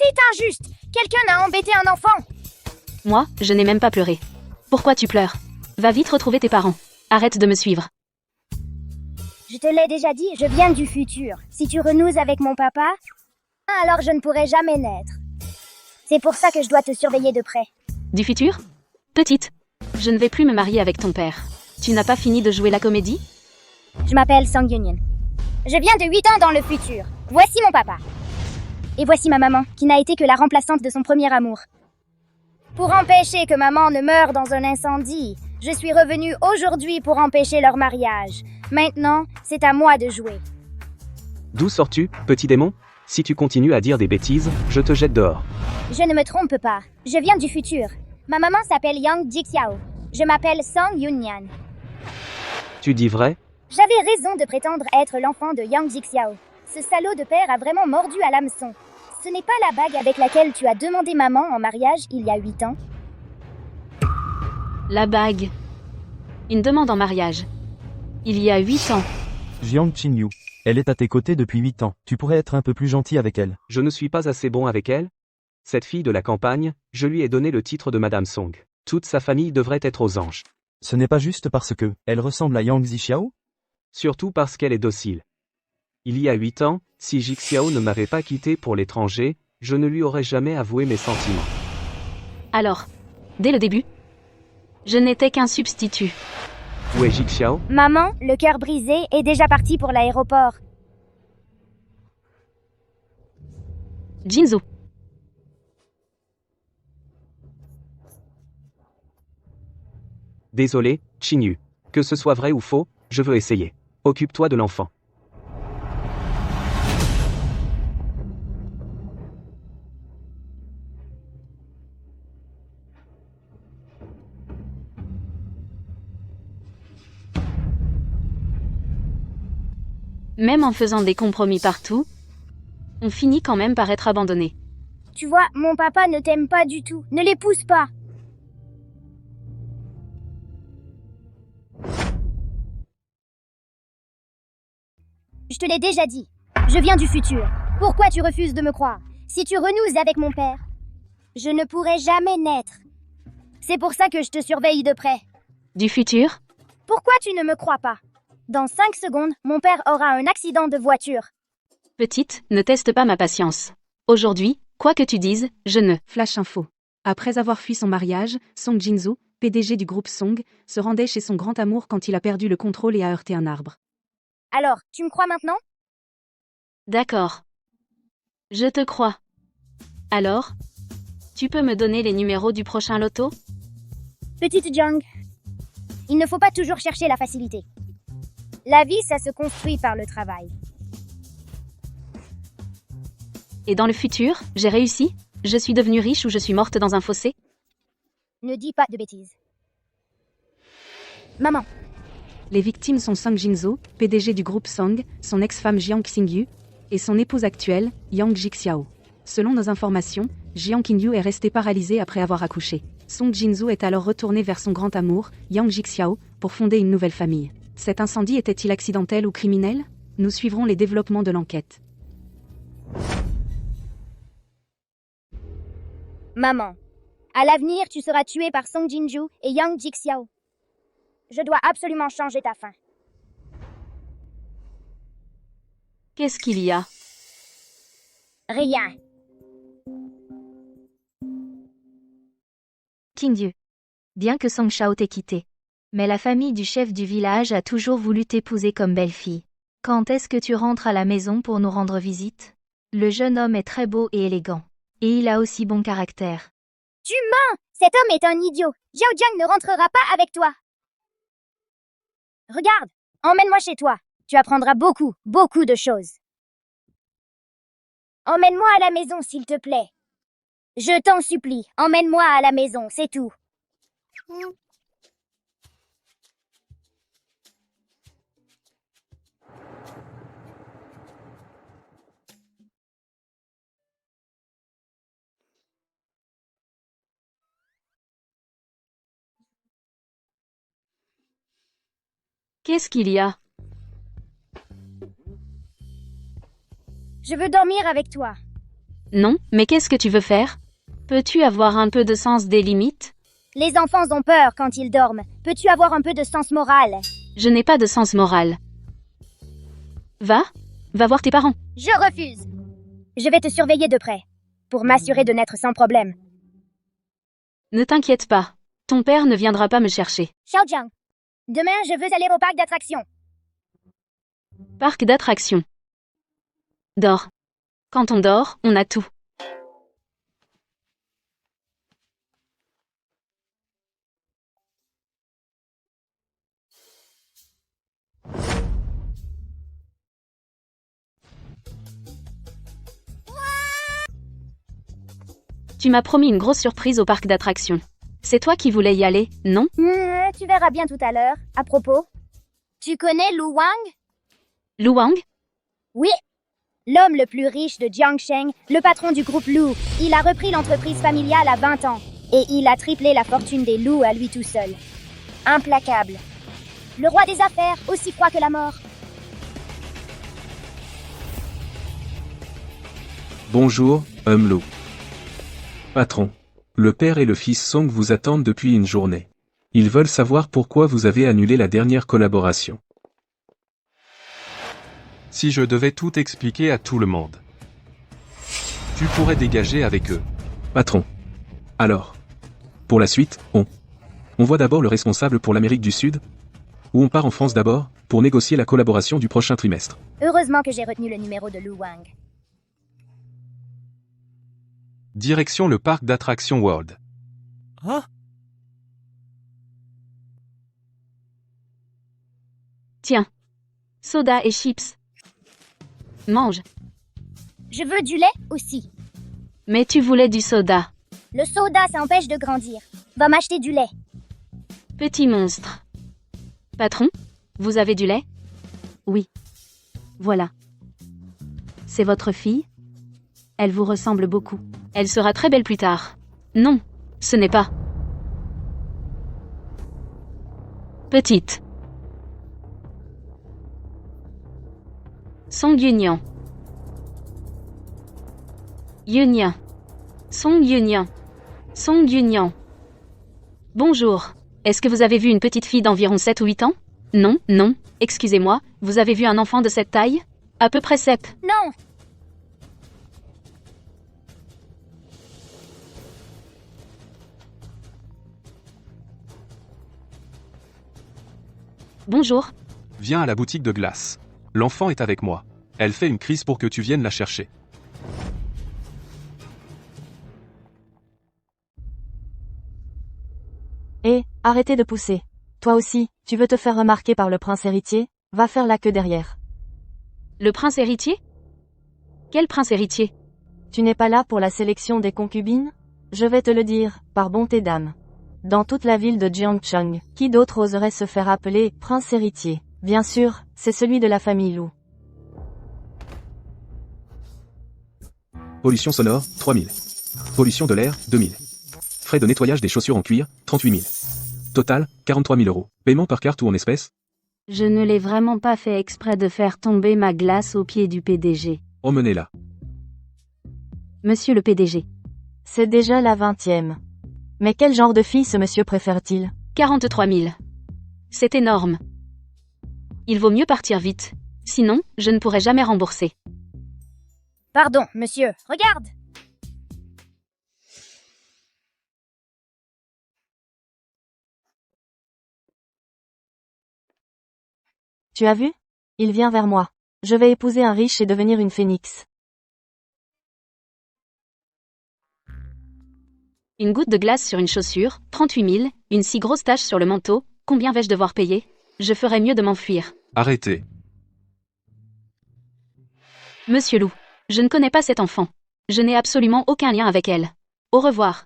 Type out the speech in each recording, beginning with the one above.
C'est injuste. Quelqu'un a embêté un enfant. Moi, je n'ai même pas pleuré. Pourquoi tu pleures? Va vite retrouver tes parents. Arrête de me suivre. Je te l'ai déjà dit, je viens du futur. Si tu renoues avec mon papa, alors je ne pourrai jamais naître. C'est pour ça que je dois te surveiller de près. Du futur? Petite, je ne vais plus me marier avec ton père. Tu n'as pas fini de jouer la comédie? Je m'appelle Sang Yunyan. Je viens de 8 ans dans le futur. Voici mon papa. Et voici ma maman, qui n'a été que la remplaçante de son premier amour. Pour empêcher que maman ne meure dans un incendie, je suis revenue aujourd'hui pour empêcher leur mariage. Maintenant, c'est à moi de jouer. D'où sors-tu, petit démon? Si tu continues à dire des bêtises, je te jette dehors. Je ne me trompe pas. Je viens du futur. Ma maman s'appelle Yang Jixiao. Je m'appelle Sang Yunyan. Tu dis vrai? J'avais raison de prétendre être l'enfant de Yang Jixiao. Ce salaud de père a vraiment mordu à l'hameçon. Ce n'est pas la bague avec laquelle tu as demandé maman en mariage il y a 8 ans. La bague. Une demande en mariage. Il y a 8 ans. Jiang Qingyu. Elle est à tes côtés depuis 8 ans. Tu pourrais être un peu plus gentil avec elle. Je ne suis pas assez bon avec elle? Cette fille de la campagne, je lui ai donné le titre de Madame Song. Toute sa famille devrait être aux anges. Ce n'est pas juste parce que elle ressemble à Yang Zixiao? Surtout parce qu'elle est docile. Il y a 8 ans, si Jixiao ne m'avait pas quitté pour l'étranger, je ne lui aurais jamais avoué mes sentiments. Alors, dès le début, je n'étais qu'un substitut. Où est Jixiao? Maman, le cœur brisé, est déjà partie pour l'aéroport. Jinzo. Désolé, Qingyu. Que ce soit vrai ou faux, je veux essayer. Occupe-toi de l'enfant. Même en faisant des compromis partout, on finit quand même par être abandonné. Tu vois, mon papa ne t'aime pas du tout. Ne l'épouse pas. Je te l'ai déjà dit. Je viens du futur. Pourquoi tu refuses de me croire? Si tu renoues avec mon père, je ne pourrai jamais naître. C'est pour ça que je te surveille de près. Du futur? Pourquoi tu ne me crois pas? Dans 5 secondes, mon père aura un accident de voiture. Petite, ne teste pas ma patience. Aujourd'hui, quoi que tu dises, je ne... Flash info. Après avoir fui son mariage, Song Jinzo, PDG du groupe Song, se rendait chez son grand amour quand il a perdu le contrôle et a heurté un arbre. Alors, tu me crois maintenant? D'accord. Je te crois. Alors, tu peux me donner les numéros du prochain loto? Petite Jiang, il ne faut pas toujours chercher la facilité. La vie, ça se construit par le travail. Et dans le futur, j'ai réussi? Je suis devenue riche ou je suis morte dans un fossé? Ne dis pas de bêtises. Maman, Les victimes sont Song Jinzo, PDG du groupe Song, son ex-femme Jiang Xingyu, et son épouse actuelle, Yang Jixiao. Selon nos informations, Jiang Qingyu est resté paralysé après avoir accouché. Song Jinzo est alors retourné vers son grand amour, Yang Jixiao, pour fonder une nouvelle famille. Cet incendie était-il accidentel ou criminel? Nous suivrons les développements de l'enquête. maman, à l'avenir, tu seras tué par Song Jinju et Yang Jixiao. Je dois absolument changer ta fin. Qu'est-ce qu'il y a? Rien. Qingyu. Bien que Song Shao t'ait quitté. Mais la famille du chef du village a toujours voulu t'épouser comme belle-fille. Quand est-ce que tu rentres à la maison pour nous rendre visite? Le jeune homme est très beau et élégant. Et il a aussi bon caractère. Tu mens! Cet homme est un idiot. Jiao Jiang ne rentrera pas avec toi. Regarde, emmène-moi chez toi. Tu apprendras beaucoup, beaucoup de choses. Emmène-moi à la maison, s'il te plaît. Je t'en supplie, emmène-moi à la maison, c'est tout. Qu'est-ce qu'il y a? Je veux dormir avec toi. Non, mais qu'est-ce que tu veux faire? Peux-tu avoir un peu de sens des limites? Les enfants ont peur quand ils dorment. Peux-tu avoir un peu de sens moral? Je n'ai pas de sens moral. Va voir tes parents. Je refuse. Je vais te surveiller de près, pour m'assurer de naître sans problème. Ne t'inquiète pas. Ton père ne viendra pas me chercher. Xiaojiang, demain je veux aller au parc d'attractions. Parc d'attractions. Dors. Quand on dort, on a tout. Tu m'as promis une grosse surprise au parc d'attractions. C'est toi qui voulais y aller, non? Tu verras bien tout à l'heure. À propos, tu connais Lu Wang? Lu Wang? Oui. L'homme le plus riche de Jiangsheng, le patron du groupe Lu. Il a repris l'entreprise familiale à 20 ans. Et il a triplé la fortune des Lu à lui tout seul. Implacable. Le roi des affaires, aussi froid que la mort. Bonjour, Lu. Patron. Le père et le fils Song vous attendent depuis une journée. Ils veulent savoir pourquoi vous avez annulé la dernière collaboration. Si je devais tout expliquer à tout le monde, tu pourrais dégager avec eux. Patron. Alors. Pour la suite, on voit d'abord le responsable pour l'Amérique du Sud? Ou on part en France d'abord, pour négocier la collaboration du prochain trimestre? Heureusement que j'ai retenu le numéro de Lu Wang. Direction le parc d'attractions World. Hein? Tiens. Soda et chips. Mange. Je veux du lait aussi. Mais tu voulais du soda. Le soda, ça empêche de grandir. Va m'acheter du lait. Petit monstre. Patron, vous avez du lait? Oui. Voilà. C'est votre fille? Elle vous ressemble beaucoup. Elle sera très belle plus tard. Non, ce n'est pas. Petite. Song Yunyan. Yunyan. Song Yunyan. Song Yunyan. Bonjour. Est-ce que vous avez vu une petite fille d'environ 7 ou 8 ans? Non, non, excusez-moi, vous avez vu un enfant de cette taille? À peu près 7. Non. Bonjour. Viens à la boutique de glace. L'enfant est avec moi. Elle fait une crise pour que tu viennes la chercher. Hé, arrêtez de pousser. Toi aussi, tu veux te faire remarquer par le prince héritier? Va faire la queue derrière. Le prince héritier? Quel prince héritier? Tu n'es pas là pour la sélection des concubines? Je vais te le dire, par bonté d'âme. Dans toute la ville de Jiangcheng, qui d'autre oserait se faire appeler prince héritier? Bien sûr, c'est celui de la famille Lu. Pollution sonore, 3000. Pollution de l'air, 2000. Frais de nettoyage des chaussures en cuir, 38 000. Total, 43 000 euros. Paiement par carte ou en espèces? Je ne l'ai vraiment pas fait exprès de faire tomber ma glace au pied du PDG. Emmenez-la. Monsieur le PDG. C'est déjà la 20e. Mais quel genre de fille ce monsieur préfère-t-il? 43 000. C'est énorme. Il vaut mieux partir vite. Sinon, je ne pourrai jamais rembourser. Pardon, monsieur. Regarde. Tu as vu? Il vient vers moi. Je vais épouser un riche et devenir une phénix. Une goutte de glace sur une chaussure, 38 000, une si grosse tache sur le manteau, combien vais-je devoir payer? Je ferais mieux de m'enfuir. Arrêtez. Monsieur Lu, je ne connais pas cet enfant. Je n'ai absolument aucun lien avec elle. Au revoir.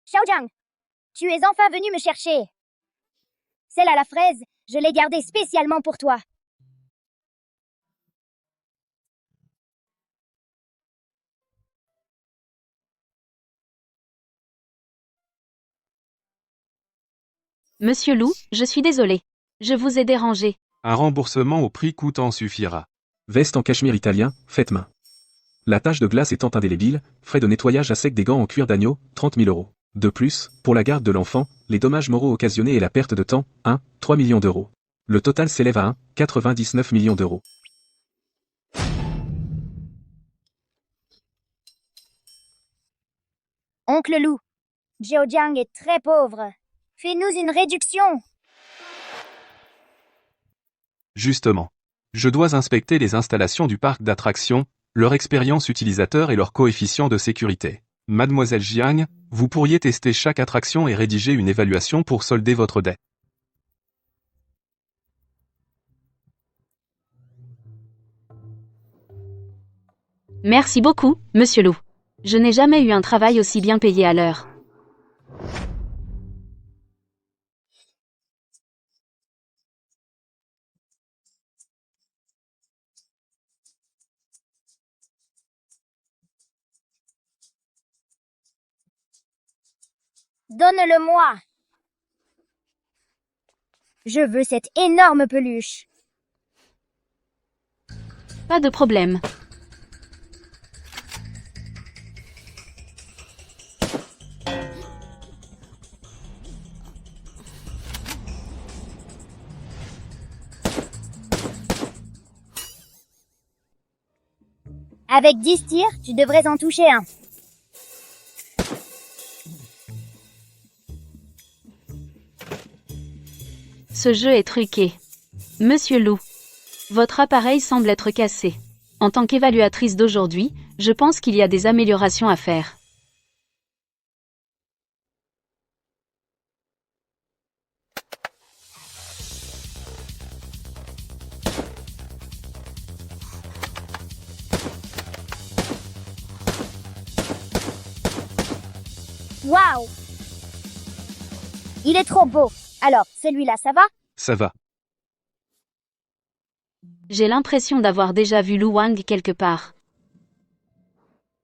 Xiaojiang, tu es enfin venu me chercher. Celle à la fraise, je l'ai gardée spécialement pour toi. Monsieur Lu, je suis désolé. Je vous ai dérangé. Un remboursement au prix coûtant suffira. Veste en cachemire italien, faite main. La tache de glace étant indélébile, frais de nettoyage à sec des gants en cuir d'agneau, 30 000 euros. De plus, pour la garde de l'enfant, les dommages moraux occasionnés et la perte de temps, 3 millions d'euros. Le total s'élève à 99 millions d'euros. Oncle Lou, Zheojiang est très pauvre. Fais-nous une réduction. Justement. Je dois inspecter les installations du parc d'attractions, leur expérience utilisateur et leur coefficient de sécurité. Mademoiselle Jiang, vous pourriez tester chaque attraction et rédiger une évaluation pour solder votre dette. Merci beaucoup, monsieur Lou. Je n'ai jamais eu un travail aussi bien payé à l'heure. Donne-le-moi. Je veux cette énorme peluche. Pas de problème. Avec 10 tirs, tu devrais en toucher un. Ce jeu est truqué. Monsieur Lou, votre appareil semble être cassé. En tant qu'évaluatrice d'aujourd'hui, je pense qu'il y a des améliorations à faire. Waouh! Il est trop beau. Alors, celui-là, ça va? Ça va. J'ai l'impression d'avoir déjà vu Lu Wang quelque part.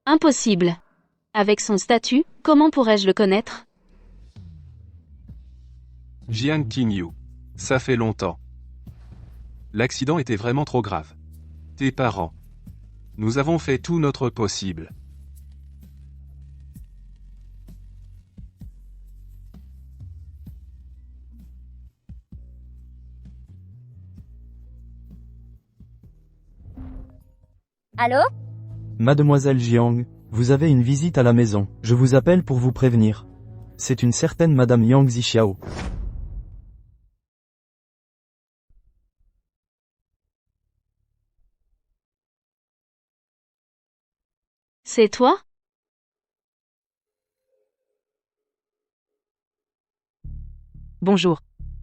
Impossible. Avec son statut, comment pourrais-je le connaître? Jiang Qingyu. Ça fait longtemps. L'accident était vraiment trop grave. Tes parents. Nous avons fait tout notre possible. Allô? Mademoiselle Jiang, vous avez une visite à la maison. Je vous appelle pour vous prévenir. C'est une certaine Madame Yang Zixiao. C'est toi? Bonjour.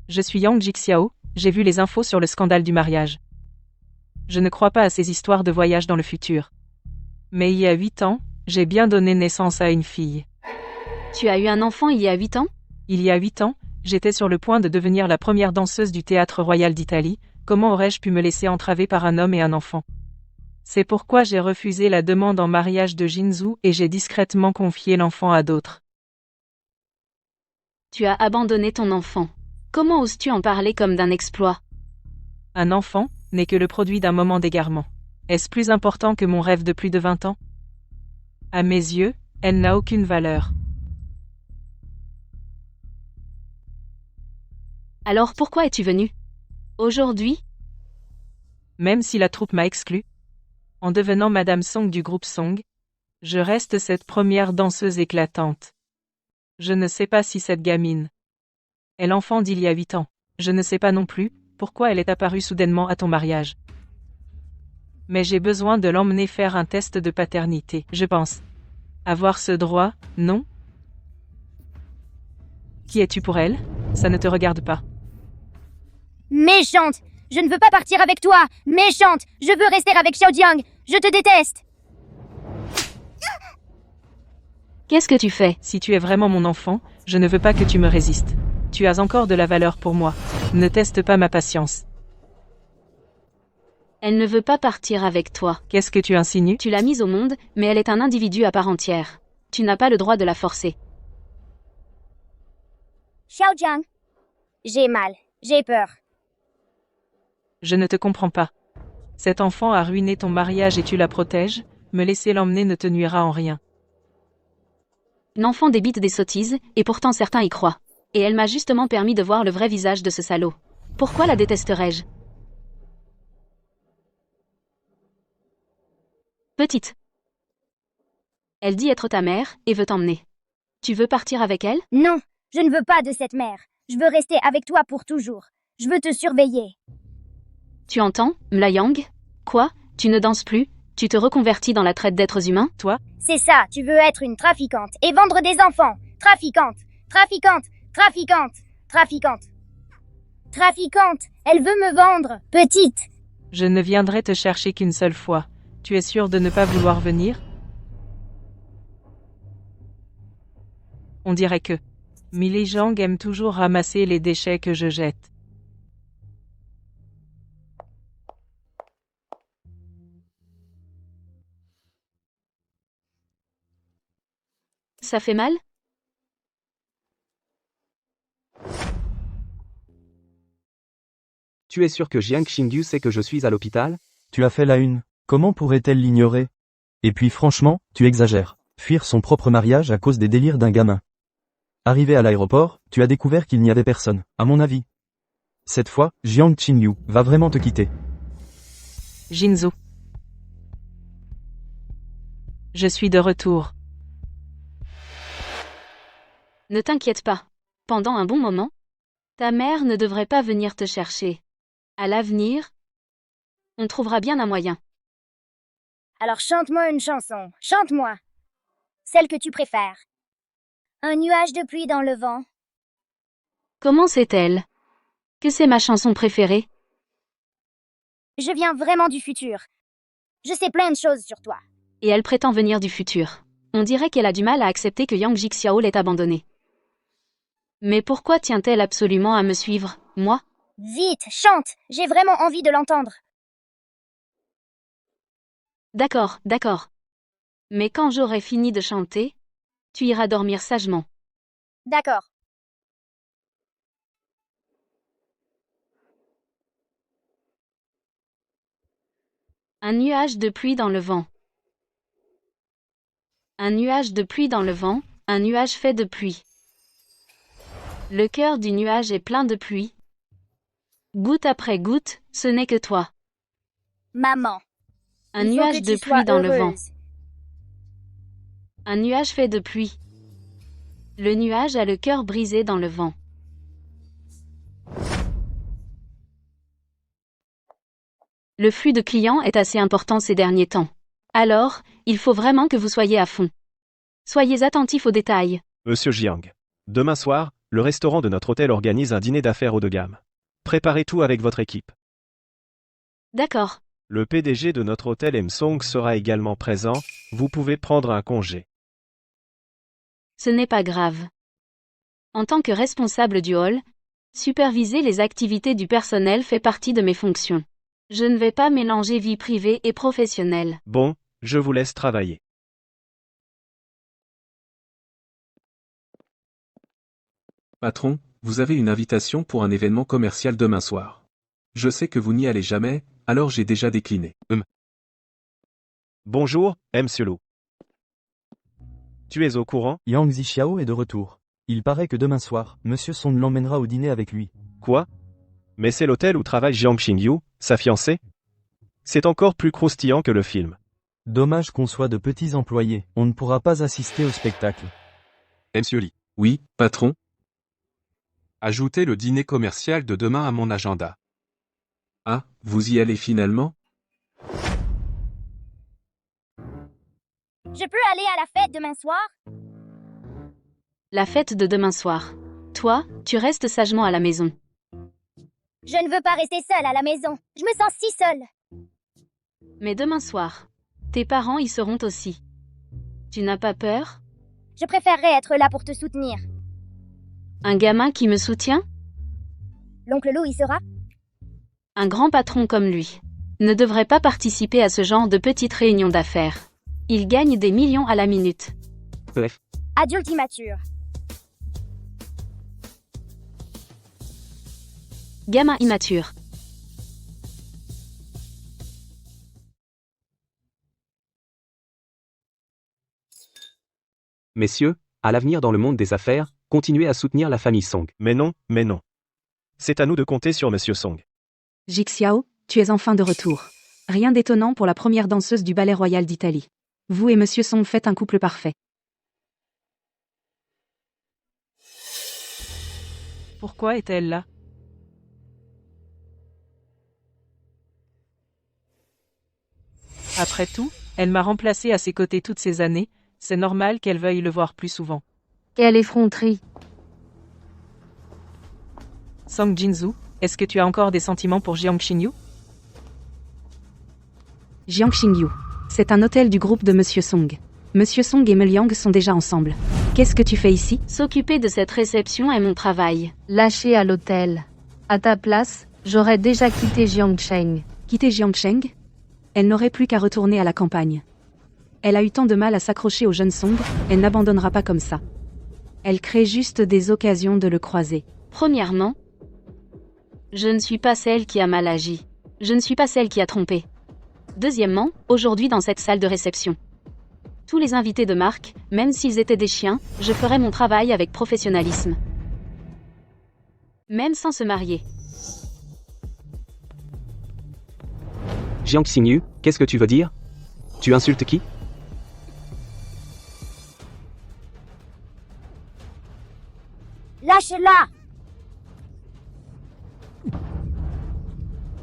Je suis Yang Jixiao, j'ai vu les infos sur le scandale du mariage. Je ne crois pas à ces histoires de voyage dans le futur. Mais il y a 8 ans, j'ai bien donné naissance à une fille. Tu as eu un enfant il y a 8 ans? Il y a 8 ans, j'étais sur le point de devenir la première danseuse du Théâtre Royal d'Italie. Comment aurais-je pu me laisser entraver par un homme et un enfant? C'est pourquoi j'ai refusé la demande en mariage de Jinzhu et j'ai discrètement confié l'enfant à d'autres. Tu as abandonné ton enfant. Comment oses-tu en parler comme d'un exploit? Un enfant n'est que le produit d'un moment d'égarement. Est-ce plus important que mon rêve de plus de 20 ans? À mes yeux, elle n'a aucune valeur. Alors pourquoi es-tu venu? Aujourd'hui? Même si la troupe m'a exclu, en devenant Madame Song du groupe Song, je reste cette première danseuse éclatante. Je ne sais pas si cette gamine est l'enfant d'il y a 8 ans. Je ne sais pas non plus pourquoi elle est apparue soudainement à ton mariage. Mais j'ai besoin de l'emmener faire un test de paternité, je pense. Avoir ce droit, non? Qui es-tu pour elle? Ça ne te regarde pas. Méchante! Je ne veux pas partir avec toi! Méchante! Je veux rester avec Xiaojiang! Je te déteste! Qu'est-ce que tu fais? Si tu es vraiment mon enfant, je ne veux pas que tu me résistes. Tu as encore de la valeur pour moi. Ne teste pas ma patience. Elle ne veut pas partir avec toi. Qu'est-ce que tu insinues? Tu l'as mise au monde, mais elle est un individu à part entière. Tu n'as pas le droit de la forcer. Xiaojiang, j'ai mal. J'ai peur. Je ne te comprends pas. Cet enfant a ruiné ton mariage et tu la protèges? me laisser l'emmener ne te nuira en rien. L'enfant débite des sottises, et pourtant certains y croient. Et elle m'a justement permis de voir le vrai visage de ce salaud. Pourquoi la détesterais-je? Petite. Elle dit être ta mère, et veut t'emmener. Tu veux partir avec elle? Non, je ne veux pas de cette mère. Je veux rester avec toi pour toujours. Je veux te surveiller. Tu entends, Mla Yang? Quoi? Tu ne danses plus? Tu te reconvertis dans la traite d'êtres humains? Toi? C'est ça, tu veux être une trafiquante et vendre des enfants. Trafiquante, trafiquante, trafiquante, trafiquante. Trafiquante, elle veut me vendre, petite. Je ne viendrai te chercher qu'une seule fois. Tu es sûr de ne pas vouloir venir? On dirait que Millie Zhang aime toujours ramasser les déchets que je jette. Ça fait mal? Tu es sûr que Jiang Xingyu sait que je suis à l'hôpital? Tu as fait la une. Comment pourrait-elle l'ignorer? Et puis franchement, tu exagères. Fuir son propre mariage à cause des délires d'un gamin. Arrivé à l'aéroport, tu as découvert qu'il n'y avait personne, à mon avis. Cette fois, Jiang Xingyu va vraiment te quitter. Jinzo. Je suis de retour. Ne t'inquiète pas. Pendant un bon moment, ta mère ne devrait pas venir te chercher. À l'avenir, on trouvera bien un moyen. Alors chante-moi une chanson, chante-moi. Celle que tu préfères. Un nuage de pluie dans le vent. Comment sait-elle que c'est ma chanson préférée? Je viens vraiment du futur. Je sais plein de choses sur toi. Et elle prétend venir du futur. On dirait qu'elle a du mal à accepter que Yang Jixiao l'ait abandonnée. Mais pourquoi tient-elle absolument à me suivre, moi? Vite, chante, j'ai vraiment envie de l'entendre. D'accord, d'accord. Mais quand j'aurai fini de chanter, tu iras dormir sagement. D'accord. Un nuage de pluie dans le vent. Un nuage de pluie dans le vent, un nuage fait de pluie. Le cœur du nuage est plein de pluie. Goutte après goutte, ce n'est que toi. Maman. Un il faut nuage que de tu sois pluie dans le vent. heureuse. Un nuage fait de pluie. Le nuage a le cœur brisé dans le vent. Le flux de clients est assez important ces derniers temps. Alors, il faut vraiment que vous soyez à fond. Soyez attentifs aux détails. Monsieur Jiang. Demain soir, le restaurant de notre hôtel organise un dîner d'affaires haut de gamme. Préparez tout avec votre équipe. D'accord. Le PDG de notre hôtel M Song sera également présent, vous pouvez prendre un congé. Ce n'est pas grave. En tant que responsable du hall, superviser les activités du personnel fait partie de mes fonctions. Je ne vais pas mélanger vie privée et professionnelle. Bon, je vous laisse travailler. Patron, vous avez une invitation pour un événement commercial demain soir. Je sais que vous n'y allez jamais, alors j'ai déjà décliné. Bonjour, Monsieur Lu. Tu es au courant? Yang Zixiao est de retour. Il paraît que demain soir, Monsieur Song l'emmènera au dîner avec lui. Quoi? Mais c'est l'hôtel où travaille Jiang Xingyu, sa fiancée? C'est encore plus croustillant que le film. Dommage qu'on soit de petits employés, on ne pourra pas assister au spectacle. Monsieur Lee. Oui, patron? Ajoutez le dîner commercial de demain à mon agenda. Ah, vous y allez finalement? Je peux aller à la fête demain soir? La fête de demain soir. Toi, tu restes sagement à la maison. Je ne veux pas rester seule à la maison. Je me sens si seule. Mais demain soir, tes parents y seront aussi. Tu n'as pas peur? Je préférerais être là pour te soutenir. Un gamin qui me soutient? L'oncle Lou y sera? Un grand patron comme lui ne devrait pas participer à ce genre de petites réunions d'affaires. Il gagne des millions à la minute. Bref. Adulte immature. Gamin immature. Messieurs, à l'avenir dans le monde des affaires, continuez à soutenir la famille Song. Mais non, mais non. C'est à nous de compter sur Monsieur Song. Jixiao, tu es enfin de retour. Rien d'étonnant pour la première danseuse du ballet royal d'Italie. Vous et Monsieur Song faites un couple parfait. Pourquoi est-elle là? Après tout, elle m'a remplacé à ses côtés toutes ces années, c'est normal qu'elle veuille le voir plus souvent. Quelle effronterie. Song Jinzu, est-ce que tu as encore des sentiments pour Jiang Xingyu? Jiang Xingyu. C'est un hôtel du groupe de Monsieur Song. Monsieur Song et Meliang sont déjà ensemble. Qu'est-ce que tu fais ici? S'occuper de cette réception est mon travail. Lâché à l'hôtel. À ta place, j'aurais déjà quitté Jiangcheng. Quitter Jiangcheng? Elle n'aurait plus qu'à retourner à la campagne. Elle a eu tant de mal à s'accrocher au jeune Song, elle n'abandonnera pas comme ça. Elle crée juste des occasions de le croiser. Premièrement, je ne suis pas celle qui a mal agi. Je ne suis pas celle qui a trompé. Deuxièmement, aujourd'hui dans cette salle de réception, tous les invités de marque, même s'ils étaient des chiens, je ferai mon travail avec professionnalisme. Même sans se marier. Jiang Xingyu, qu'est-ce que tu veux dire? Tu insultes qui? Lâche-la!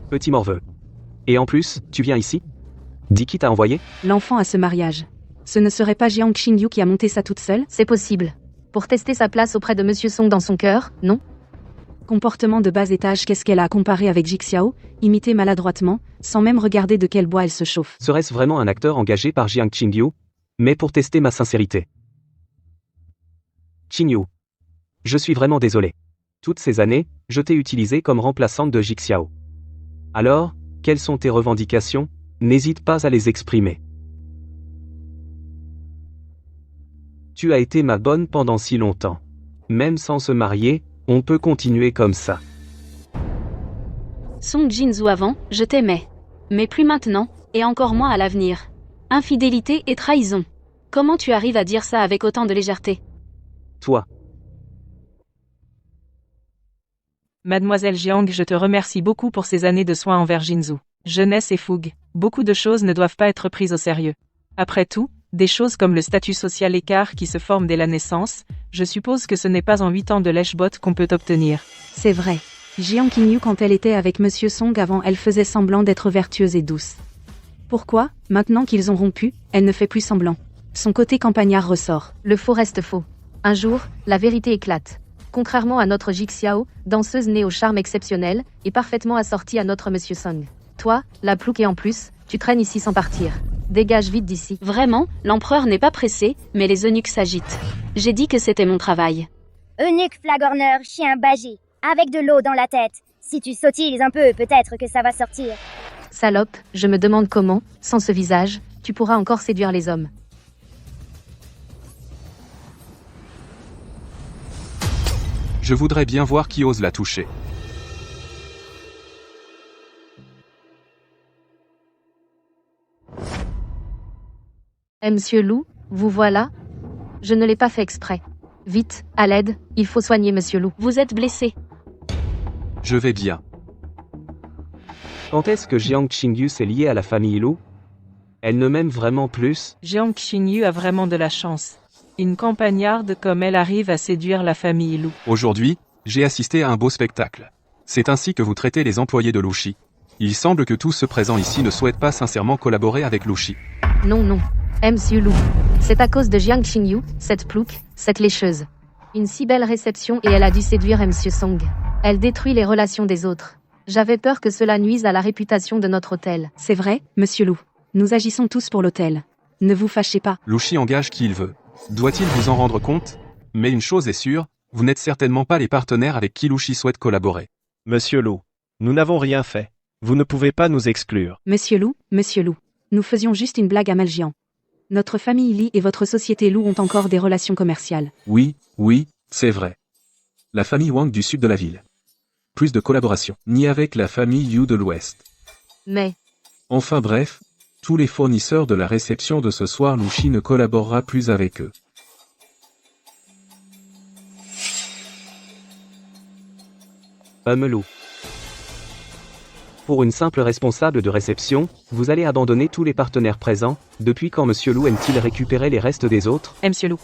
Petit morveux. Et en plus, tu viens ici? Dis qui t'a envoyé? L'enfant à ce mariage. Ce ne serait pas Jiang Xingyu qui a monté ça toute seule? C'est possible. Pour tester sa place auprès de Monsieur Song dans son cœur, non? Comportement de bas étage, qu'est-ce qu'elle a à comparer avec Jixiao, imité maladroitement, sans même regarder de quel bois elle se chauffe. Serait-ce vraiment un acteur engagé par Jiang Xingyu? Mais pour tester ma sincérité. Xingyu. Je suis vraiment désolé. Toutes ces années, je t'ai utilisé comme remplaçante de Jixiao. Alors, quelles sont tes revendications? N'hésite pas à les exprimer. Tu as été ma bonne pendant si longtemps. Même sans se marier, on peut continuer comme ça. Song Jinzu avant, je t'aimais. Mais plus maintenant, et encore moins à l'avenir. Infidélité et trahison. Comment tu arrives à dire ça avec autant de légèreté? Toi. Mademoiselle Jiang, je te remercie beaucoup pour ces années de soins envers Jinzu. Jeunesse et fougue. Beaucoup de choses ne doivent pas être prises au sérieux. Après tout, des choses comme le statut social écart qui se forme dès la naissance, je suppose que ce n'est pas en 8 ans de lèche-botte qu'on peut obtenir. C'est vrai. Jiang Xingyu quand elle était avec Monsieur Song avant elle faisait semblant d'être vertueuse et douce. Pourquoi, maintenant qu'ils ont rompu, elle ne fait plus semblant? Son côté campagnard ressort. Le faux reste faux. Un jour, la vérité éclate. Contrairement à notre Jixiao, danseuse née au charme exceptionnel, et parfaitement assortie à notre Monsieur Song. Toi, la plouque et en plus, tu traînes ici sans partir. Dégage vite d'ici. Vraiment, l'empereur n'est pas pressé, mais les eunuques s'agitent. J'ai dit que c'était mon travail. Eunuque flagorneur, chien bagé, avec de l'eau dans la tête. Si tu sautilises un peu, peut-être que ça va sortir. Salope, je me demande comment, sans ce visage, tu pourras encore séduire les hommes. Je voudrais bien voir qui ose la toucher. Monsieur Lou, vous voilà? Je ne l'ai pas fait exprès. Vite, à l'aide, il faut soigner Monsieur Lou. Vous êtes blessé. Je vais bien. Quand est-ce que Jiang Xingyu s'est liée à la famille Lou? Elle ne m'aime vraiment plus? Jiang Xingyu a vraiment de la chance. Une campagnarde comme elle arrive à séduire la famille Lou. Aujourd'hui, j'ai assisté à un beau spectacle. C'est ainsi que vous traitez les employés de Lushi. Il semble que tous ceux présents ici ne souhaitent pas sincèrement collaborer avec Lushi. Non, non. Monsieur Lou. C'est à cause de Jiang Xingyu, cette plouque, cette lécheuse. Une si belle réception et elle a dû séduire Monsieur Song. Elle détruit les relations des autres. J'avais peur que cela nuise à la réputation de notre hôtel. C'est vrai, Monsieur Lou. Nous agissons tous pour l'hôtel. Ne vous fâchez pas. Lushi engage qui il veut. Doit-il vous en rendre compte? Mais une chose est sûre, vous n'êtes certainement pas les partenaires avec qui Lushi souhaite collaborer. Monsieur Lou, nous n'avons rien fait. Vous ne pouvez pas nous exclure. Monsieur Lou, nous faisions juste une blague à Maljian. Notre famille Li et votre société Lou ont encore des relations commerciales. Oui, c'est vrai. La famille Wang du sud de la ville. Plus de collaboration, ni avec la famille Yu de l'ouest. Mais, Enfin bref, tous les fournisseurs de la réception de ce soir Lushi ne collaborera plus avec eux. Melou. Pour une simple responsable de réception, vous allez abandonner tous les partenaires présents. Depuis quand Monsieur Lou aime-t-il récupérer les restes des autres? Monsieur Lou.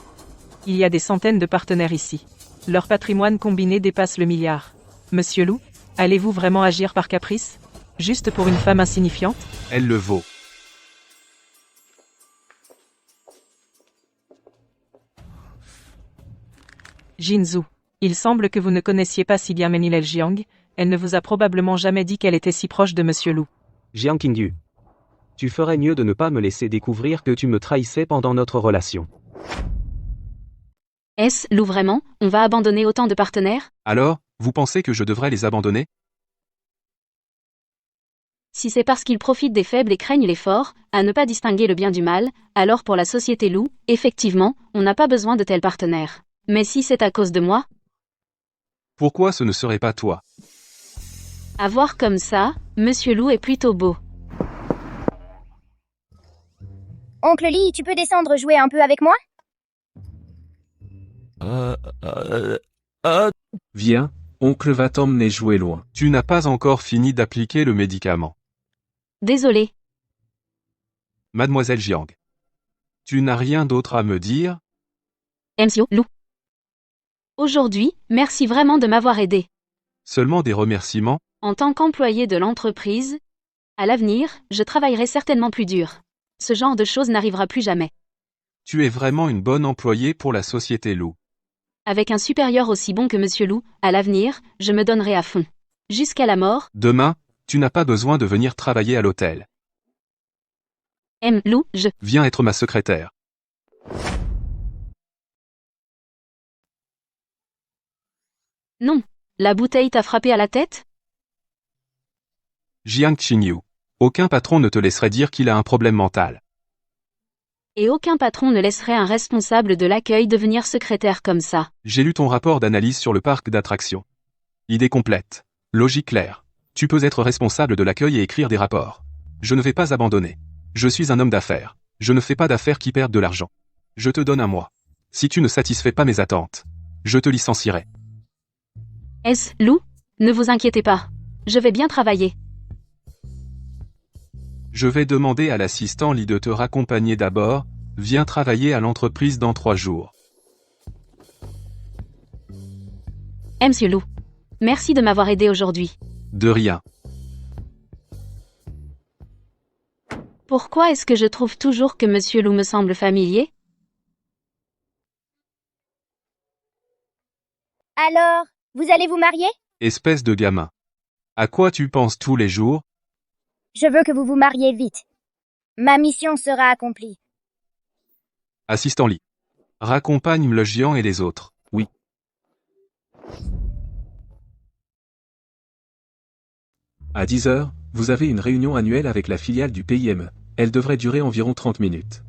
Il y a des centaines de partenaires ici. Leur patrimoine combiné dépasse le milliard. Monsieur Lou, allez-vous vraiment agir par caprice? Juste pour une femme insignifiante? Elle le vaut. Jinzhu. Il semble que vous ne connaissiez pas si bien Menilel Jiang. Elle ne vous a probablement jamais dit qu'elle était si proche de Monsieur Lou. Jiang Qingyu. Tu ferais mieux de ne pas me laisser découvrir que tu me trahissais pendant notre relation. Est-ce, Lou vraiment, on va abandonner autant de partenaires? Alors, vous pensez que je devrais les abandonner? Si c'est parce qu'ils profitent des faibles et craignent les forts, à ne pas distinguer le bien du mal, alors pour la société Lou, effectivement, on n'a pas besoin de tels partenaires. Mais si c'est à cause de moi? Pourquoi ce ne serait pas toi? À voir comme ça, Monsieur Lou est plutôt beau. Oncle Lee, tu peux descendre jouer un peu avec moi? Viens, oncle va t'emmener jouer loin. Tu n'as pas encore fini d'appliquer le médicament. Désolé. Mademoiselle Jiang. Tu n'as rien d'autre à me dire? Monsieur Lou. Aujourd'hui, merci vraiment de m'avoir aidé. Seulement des remerciements? En tant qu'employé de l'entreprise, à l'avenir, je travaillerai certainement plus dur. Ce genre de choses n'arrivera plus jamais. Tu es vraiment une bonne employée pour la société Lou. Avec un supérieur aussi bon que Monsieur Lou, à l'avenir, je me donnerai à fond. Jusqu'à la mort. Demain, tu n'as pas besoin de venir travailler à l'hôtel. Lou, je... Viens être ma secrétaire. Non. La bouteille t'a frappé à la tête? Jiang Qingyu. Aucun patron ne te laisserait dire qu'il a un problème mental. Et aucun patron ne laisserait un responsable de l'accueil devenir secrétaire comme ça. J'ai lu ton rapport d'analyse sur le parc d'attractions. Idée complète. Logique claire. Tu peux être responsable de l'accueil et écrire des rapports. Je ne vais pas abandonner. Je suis un homme d'affaires. Je ne fais pas d'affaires qui perdent de l'argent. Je te donne un mois. Si tu ne satisfais pas mes attentes, je te licencierai. Lou? Ne vous inquiétez pas. Je vais bien travailler. Je vais demander à l'assistant Lee de te raccompagner d'abord. Viens travailler à l'entreprise dans 3 jours. Monsieur Lou. Merci de m'avoir aidé aujourd'hui. De rien. Pourquoi est-ce que je trouve toujours que Monsieur Lou me semble familier? Alors, vous allez vous marier? Espèce de gamin. À quoi tu penses tous les jours? Je veux que vous vous mariez vite. Ma mission sera accomplie. Assistant Lee. Raccompagne le géant et les autres. Oui. À 10 heures, vous avez une réunion annuelle avec la filiale du PIME. Elle devrait durer environ 30 minutes.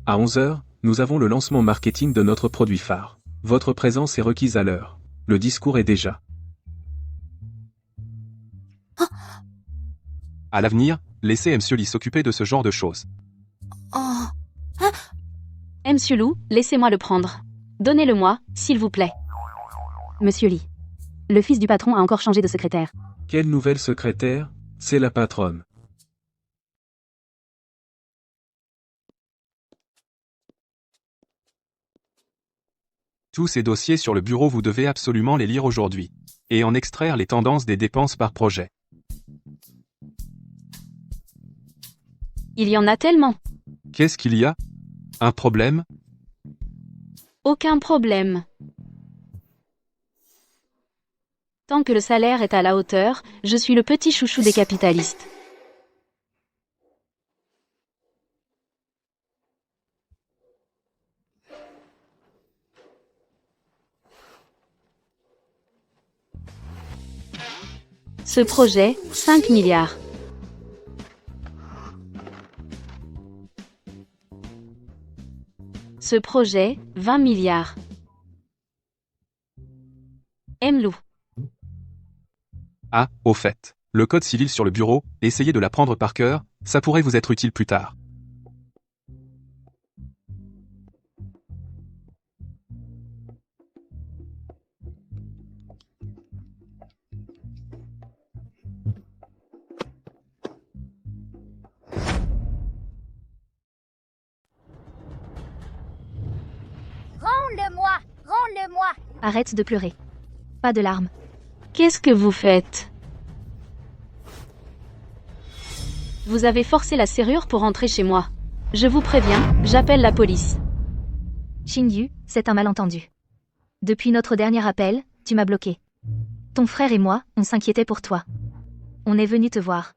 À 11 heures, nous avons le lancement marketing de notre produit phare. Votre présence est requise à l'heure. Le discours est déjà. À l'avenir, laissez Monsieur Lee s'occuper de ce genre de choses. Monsieur Lou, laissez-moi le prendre. Donnez-le-moi, s'il vous plaît. Monsieur Lee. Le fils du patron a encore changé de secrétaire. Quelle nouvelle secrétaire? C'est la patronne. Tous ces dossiers sur le bureau, vous devez absolument les lire aujourd'hui. Et en extraire les tendances des dépenses par projet. Il y en a tellement. Qu'est-ce qu'il y a? Un problème? Aucun problème. Tant que le salaire est à la hauteur, je suis le petit chouchou des capitalistes. Ce projet, 5 milliards. Ce projet, 20 milliards. Lou. Ah, au fait. Le code civil sur le bureau, essayez de l'apprendre par cœur, ça pourrait vous être utile plus tard. Laissez-le-moi. Arrête de pleurer. Pas de larmes. Qu'est-ce que vous faites? Vous avez forcé la serrure pour entrer chez moi. Je vous préviens, j'appelle la police. Xingyu, c'est un malentendu. Depuis notre dernier appel, tu m'as bloqué. Ton frère et moi, on s'inquiétait pour toi. On est venu te voir.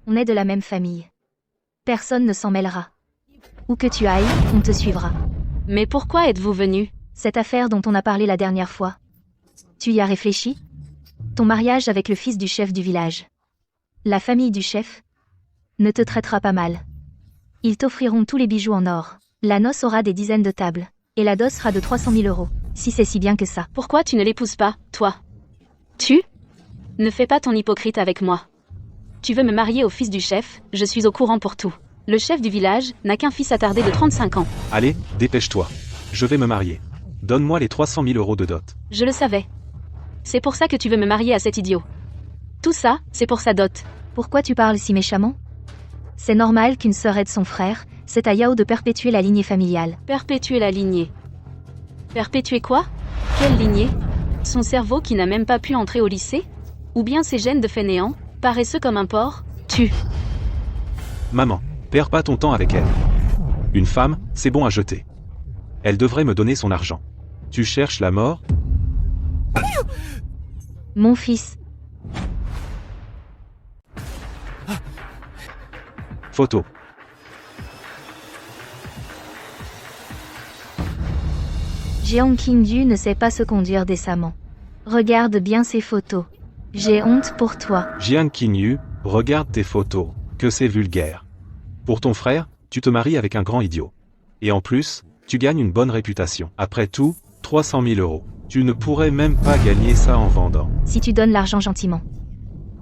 On est de la même famille. Personne ne s'en mêlera. Où que tu ailles, on te suivra. Mais pourquoi êtes-vous venu? Cette affaire dont on a parlé la dernière fois. Tu y as réfléchi? Ton mariage avec le fils du chef du village. La famille du chef ne te traitera pas mal. Ils t'offriront tous les bijoux en or. La noce aura des dizaines de tables. Et la dot sera de 300 000 euros. Si c'est si bien que ça. Pourquoi tu ne l'épouses pas, toi? Tu? Ne fais pas ton hypocrite avec moi. Tu veux me marier au fils du chef, je suis au courant pour tout. Le chef du village n'a qu'un fils attardé de 35 ans. Allez, dépêche-toi. Je vais me marier. Donne-moi les 300 000 euros de dot. Je le savais. C'est pour ça que tu veux me marier à cet idiot. Tout ça, c'est pour sa dot. Pourquoi tu parles si méchamment? C'est normal qu'une sœur aide son frère, c'est à Yao de perpétuer la lignée familiale. Perpétuer la lignée. Perpétuer quoi? Quelle lignée? Son cerveau qui n'a même pas pu entrer au lycée? Ou bien ses gènes de fainéant, paresseux comme un porc? Maman, perds pas ton temps avec elle. Une femme, c'est bon à jeter. Elle devrait me donner son argent. Tu cherches la mort? Mon fils. Photo. Jiang Qingyu ne sait pas se conduire décemment. Regarde bien ses photos. J'ai honte pour toi. Jiang Qingyu, regarde tes photos. Que c'est vulgaire. Pour ton frère, tu te maries avec un grand idiot. Et en plus, tu gagnes une bonne réputation. Après tout, 300 000 euros. Tu ne pourrais même pas gagner ça en vendant. Si tu donnes l'argent gentiment.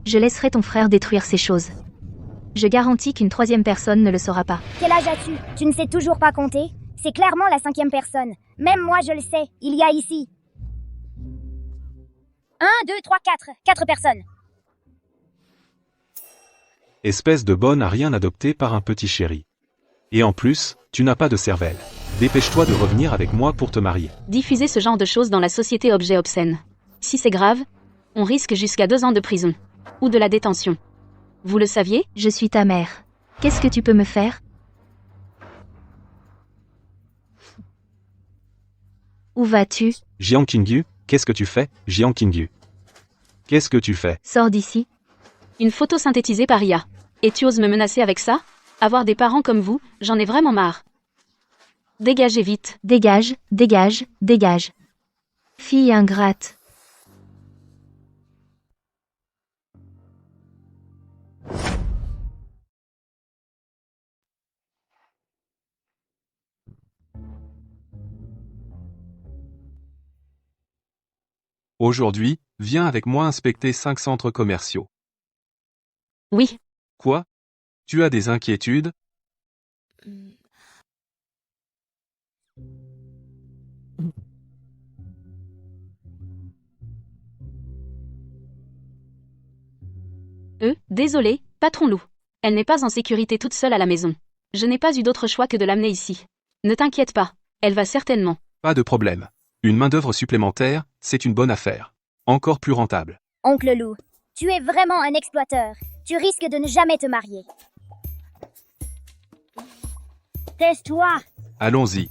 Je laisserai ton frère détruire ces choses. Je garantis qu'une troisième personne ne le saura pas. Quel âge as-tu? Tu ne sais toujours pas compter? C'est clairement la 5e personne. Même moi, je le sais. Il y a ici 1, 2, 3, 4. 4 personnes. Espèce de bonne à rien adoptée par un petit chéri. Et en plus, tu n'as pas de cervelle. Dépêche-toi de revenir avec moi pour te marier. Diffuser ce genre de choses dans la société objet obscène. Si c'est grave, on risque jusqu'à 2 ans de prison. Ou de la détention. Vous le saviez? Je suis ta mère. Qu'est-ce que tu peux me faire? Où vas-tu? Jiang Qingyu, qu'est-ce que tu fais? Jiang Qingyu. Qu'est-ce que tu fais? Sors d'ici. Une photo synthétisée par IA. Et tu oses me menacer avec ça? Avoir des parents comme vous, j'en ai vraiment marre. Dégagez vite. Dégage, dégage, dégage. Fille ingrate. Aujourd'hui, viens avec moi inspecter 5 centres commerciaux. Oui. Quoi? Tu as des inquiétudes? Désolé, patron loup. Elle n'est pas en sécurité toute seule à la maison. Je n'ai pas eu d'autre choix que de l'amener ici. Ne t'inquiète pas, elle va certainement. Pas de problème. Une main-d'œuvre supplémentaire, c'est une bonne affaire. Encore plus rentable. Oncle Lou, tu es vraiment un exploiteur. Tu risques de ne jamais te marier. Tais-toi. Allons-y.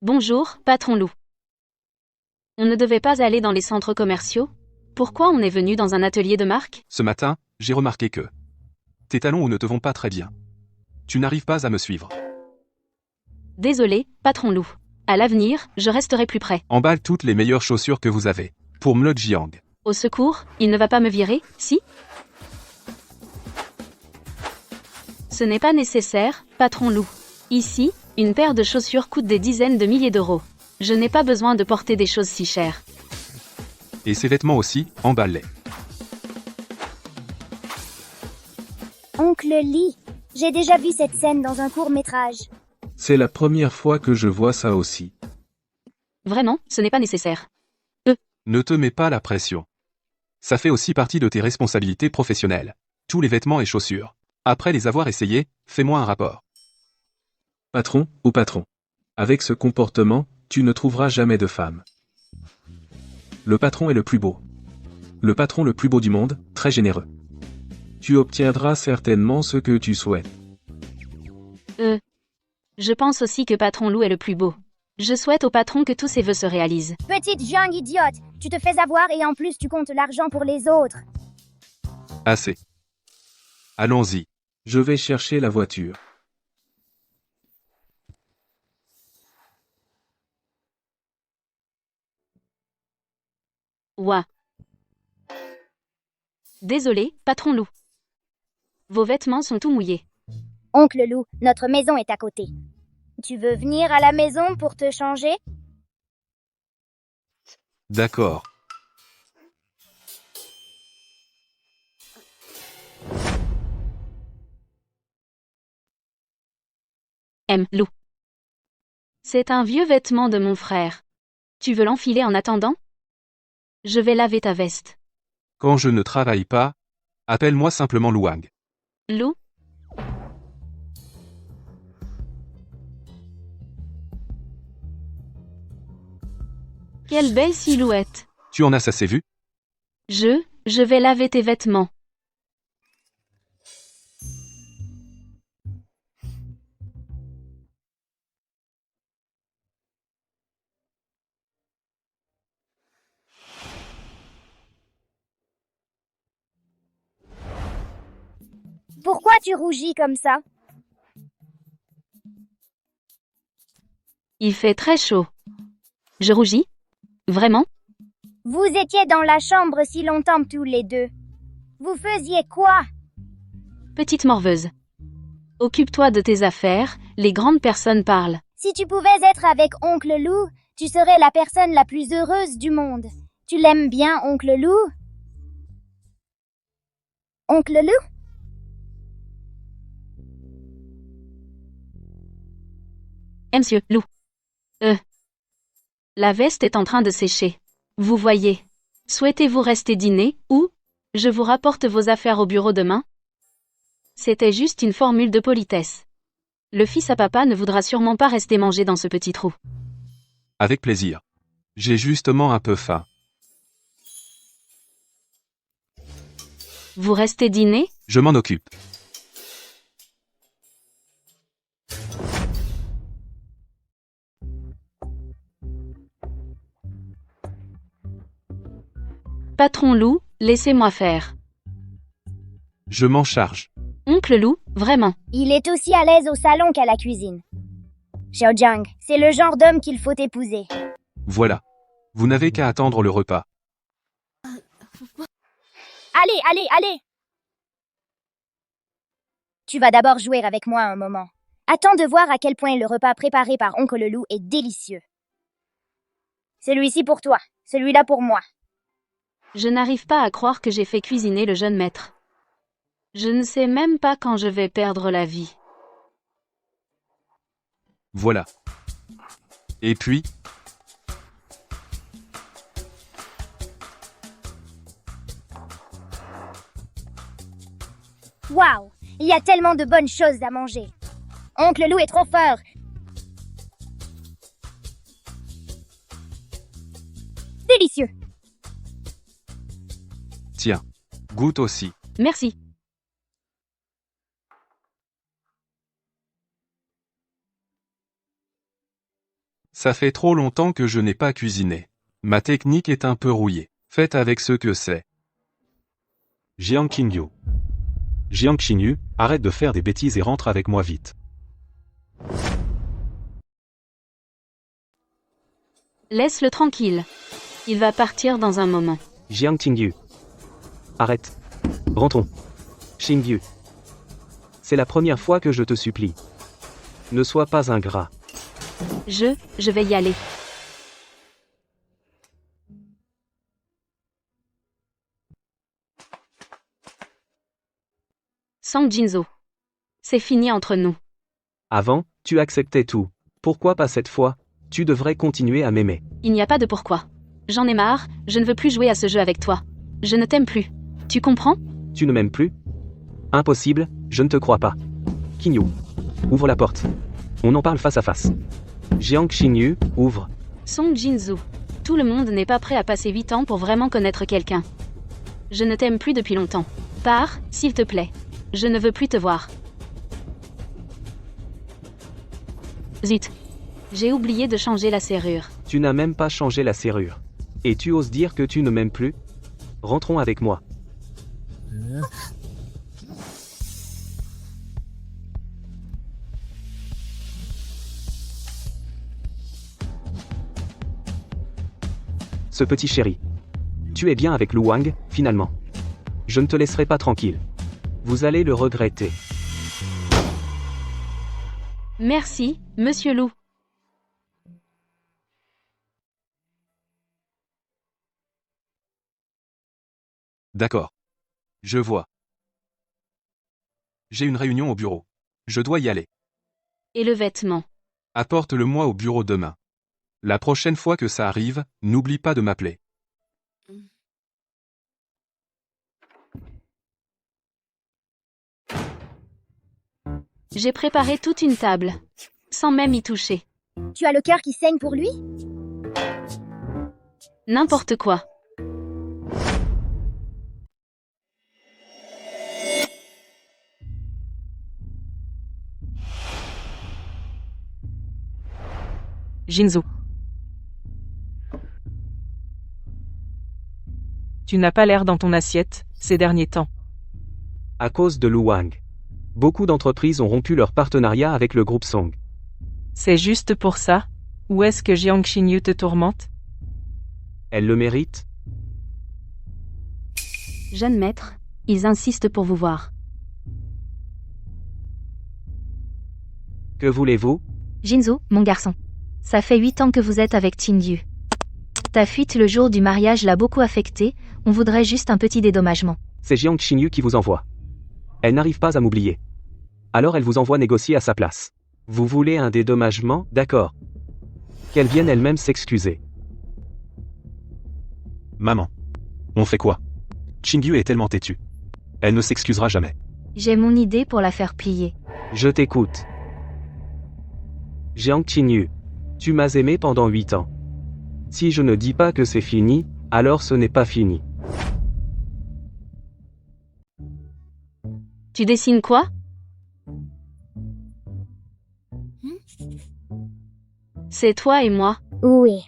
Bonjour, patron loup. On ne devait pas aller dans les centres commerciaux? Pourquoi on est venu dans un atelier de marque? Ce matin, j'ai remarqué que tes talons ne te vont pas très bien. Tu n'arrives pas à me suivre. Désolé, patron loup. À l'avenir, je resterai plus près. Emballe toutes les meilleures chaussures que vous avez. Pour Mle Jiang. Au secours, il ne va pas me virer, si? Ce n'est pas nécessaire, patron loup. Ici, une paire de chaussures coûte des dizaines de milliers d'euros. Je n'ai pas besoin de porter des choses si chères. Et ces vêtements aussi, emballe-les. Oncle Lee, j'ai déjà vu cette scène dans un court-métrage. C'est la première fois que je vois ça aussi. Vraiment, ce n'est pas nécessaire. Ne te mets pas la pression. Ça fait aussi partie de tes responsabilités professionnelles. Tous les vêtements et chaussures. Après les avoir essayés, fais-moi un rapport. Patron ou patron. Avec ce comportement, tu ne trouveras jamais de femme. Le patron est le plus beau. Le patron le plus beau du monde, très généreux. Tu obtiendras certainement ce que tu souhaites. Je pense aussi que patron Lou est le plus beau. Je souhaite au patron que tous ses vœux se réalisent. Petite jungle idiote, tu te fais avoir et en plus tu comptes l'argent pour les autres. Assez. Allons-y. Je vais chercher la voiture. Ouah. Désolé, patron Lou. Vos vêtements sont tout mouillés. Oncle Lou, notre maison est à côté. Tu veux venir à la maison pour te changer? D'accord. Lou. C'est un vieux vêtement de mon frère. Tu veux l'enfiler en attendant? Je vais laver ta veste. Quand je ne travaille pas, appelle-moi simplement Luang. Lou? Quelle belle silhouette. Tu en as assez vu? Je vais laver tes vêtements. Pourquoi tu rougis comme ça? Il fait très chaud. Je rougis? Vraiment? Vous étiez dans la chambre si longtemps tous les deux. Vous faisiez quoi? Petite morveuse. Occupe-toi de tes affaires, les grandes personnes parlent. Si tu pouvais être avec Oncle Lou, tu serais la personne la plus heureuse du monde. Tu l'aimes bien, Oncle Lou? Oncle Lou? Monsieur Lou. La veste est en train de sécher. Vous voyez. Souhaitez-vous rester dîner, ou je vous rapporte vos affaires au bureau demain? C'était juste une formule de politesse. Le fils à papa ne voudra sûrement pas rester manger dans ce petit trou. Avec plaisir. J'ai justement un peu faim. Vous restez dîner? Je m'en occupe. Patron Lou, laissez-moi faire. Je m'en charge. Oncle Lou, vraiment. Il est aussi à l'aise au salon qu'à la cuisine. Xiaojiang, c'est le genre d'homme qu'il faut épouser. Voilà. Vous n'avez qu'à attendre le repas. Allez, allez, allez! Tu vas d'abord jouer avec moi un moment. Attends de voir à quel point le repas préparé par Oncle Lou est délicieux. Celui-ci pour toi, celui-là pour moi. Je n'arrive pas à croire que j'ai fait cuisiner le jeune maître. Je ne sais même pas quand je vais perdre la vie. Voilà. Et puis? Waouh! Il y a tellement de bonnes choses à manger. Oncle Lou est trop fort. Délicieux. Tiens. Goûte aussi. Merci. Ça fait trop longtemps que je n'ai pas cuisiné. Ma technique est un peu rouillée. Faites avec ce que c'est. Jiang Qingyu. Jiang Qingyu, arrête de faire des bêtises et rentre avec moi vite. Laisse-le tranquille. Il va partir dans un moment. Jiang Qingyu. Arrête. Rentrons. Qingyu. C'est la première fois que je te supplie. Ne sois pas ingrat. Je vais y aller. Sang Jinzo. C'est fini entre nous. Avant, tu acceptais tout. Pourquoi pas cette fois? Tu devrais continuer à m'aimer. Il n'y a pas de pourquoi. J'en ai marre, je ne veux plus jouer à ce jeu avec toi. Je ne t'aime plus. Tu comprends? Tu ne m'aimes plus? Impossible, je ne te crois pas. Qingyu. Ouvre la porte. On en parle face à face. Jiang Qingyu, ouvre. Song Jinzoo. Tout le monde n'est pas prêt à passer 8 ans pour vraiment connaître quelqu'un. Je ne t'aime plus depuis longtemps. Pars, s'il te plaît. Je ne veux plus te voir. Zut. J'ai oublié de changer la serrure. Tu n'as même pas changé la serrure. Et tu oses dire que tu ne m'aimes plus? Rentrons avec moi. Ce petit chéri. Tu es bien avec Lu Wang, finalement. Je ne te laisserai pas tranquille. Vous allez le regretter. Merci, Monsieur Lou. D'accord. Je vois. J'ai une réunion au bureau. Je dois y aller. Et le vêtement. Apporte-le-moi au bureau demain. La prochaine fois que ça arrive, n'oublie pas de m'appeler. J'ai préparé toute une table. Sans même y toucher. Tu as le cœur qui saigne pour lui? N'importe quoi. Jinzoo. Tu n'as pas l'air dans ton assiette, ces derniers temps. À cause de Lu Wang. Beaucoup d'entreprises ont rompu leur partenariat avec le groupe Song. C'est juste pour ça? Ou est-ce que Jiang Qingyu te tourmente? Elle le mérite? Jeune maître, ils insistent pour vous voir. Que voulez-vous? Jinzoo, mon garçon. Ça fait 8 ans que vous êtes avec Qingyu. Ta fuite le jour du mariage l'a beaucoup affecté, on voudrait juste un petit dédommagement. C'est Jiang Qingyu qui vous envoie. Elle n'arrive pas à m'oublier. Alors elle vous envoie négocier à sa place. Vous voulez un dédommagement? D'accord. Qu'elle vienne elle-même s'excuser. Maman. On fait quoi? Qingyu est tellement têtue. Elle ne s'excusera jamais. J'ai mon idée pour la faire plier. Je t'écoute. Jiang Qingyu. Tu m'as aimé pendant 8 ans. Si je ne dis pas que c'est fini, alors ce n'est pas fini. Tu dessines quoi? C'est toi et moi. Oui.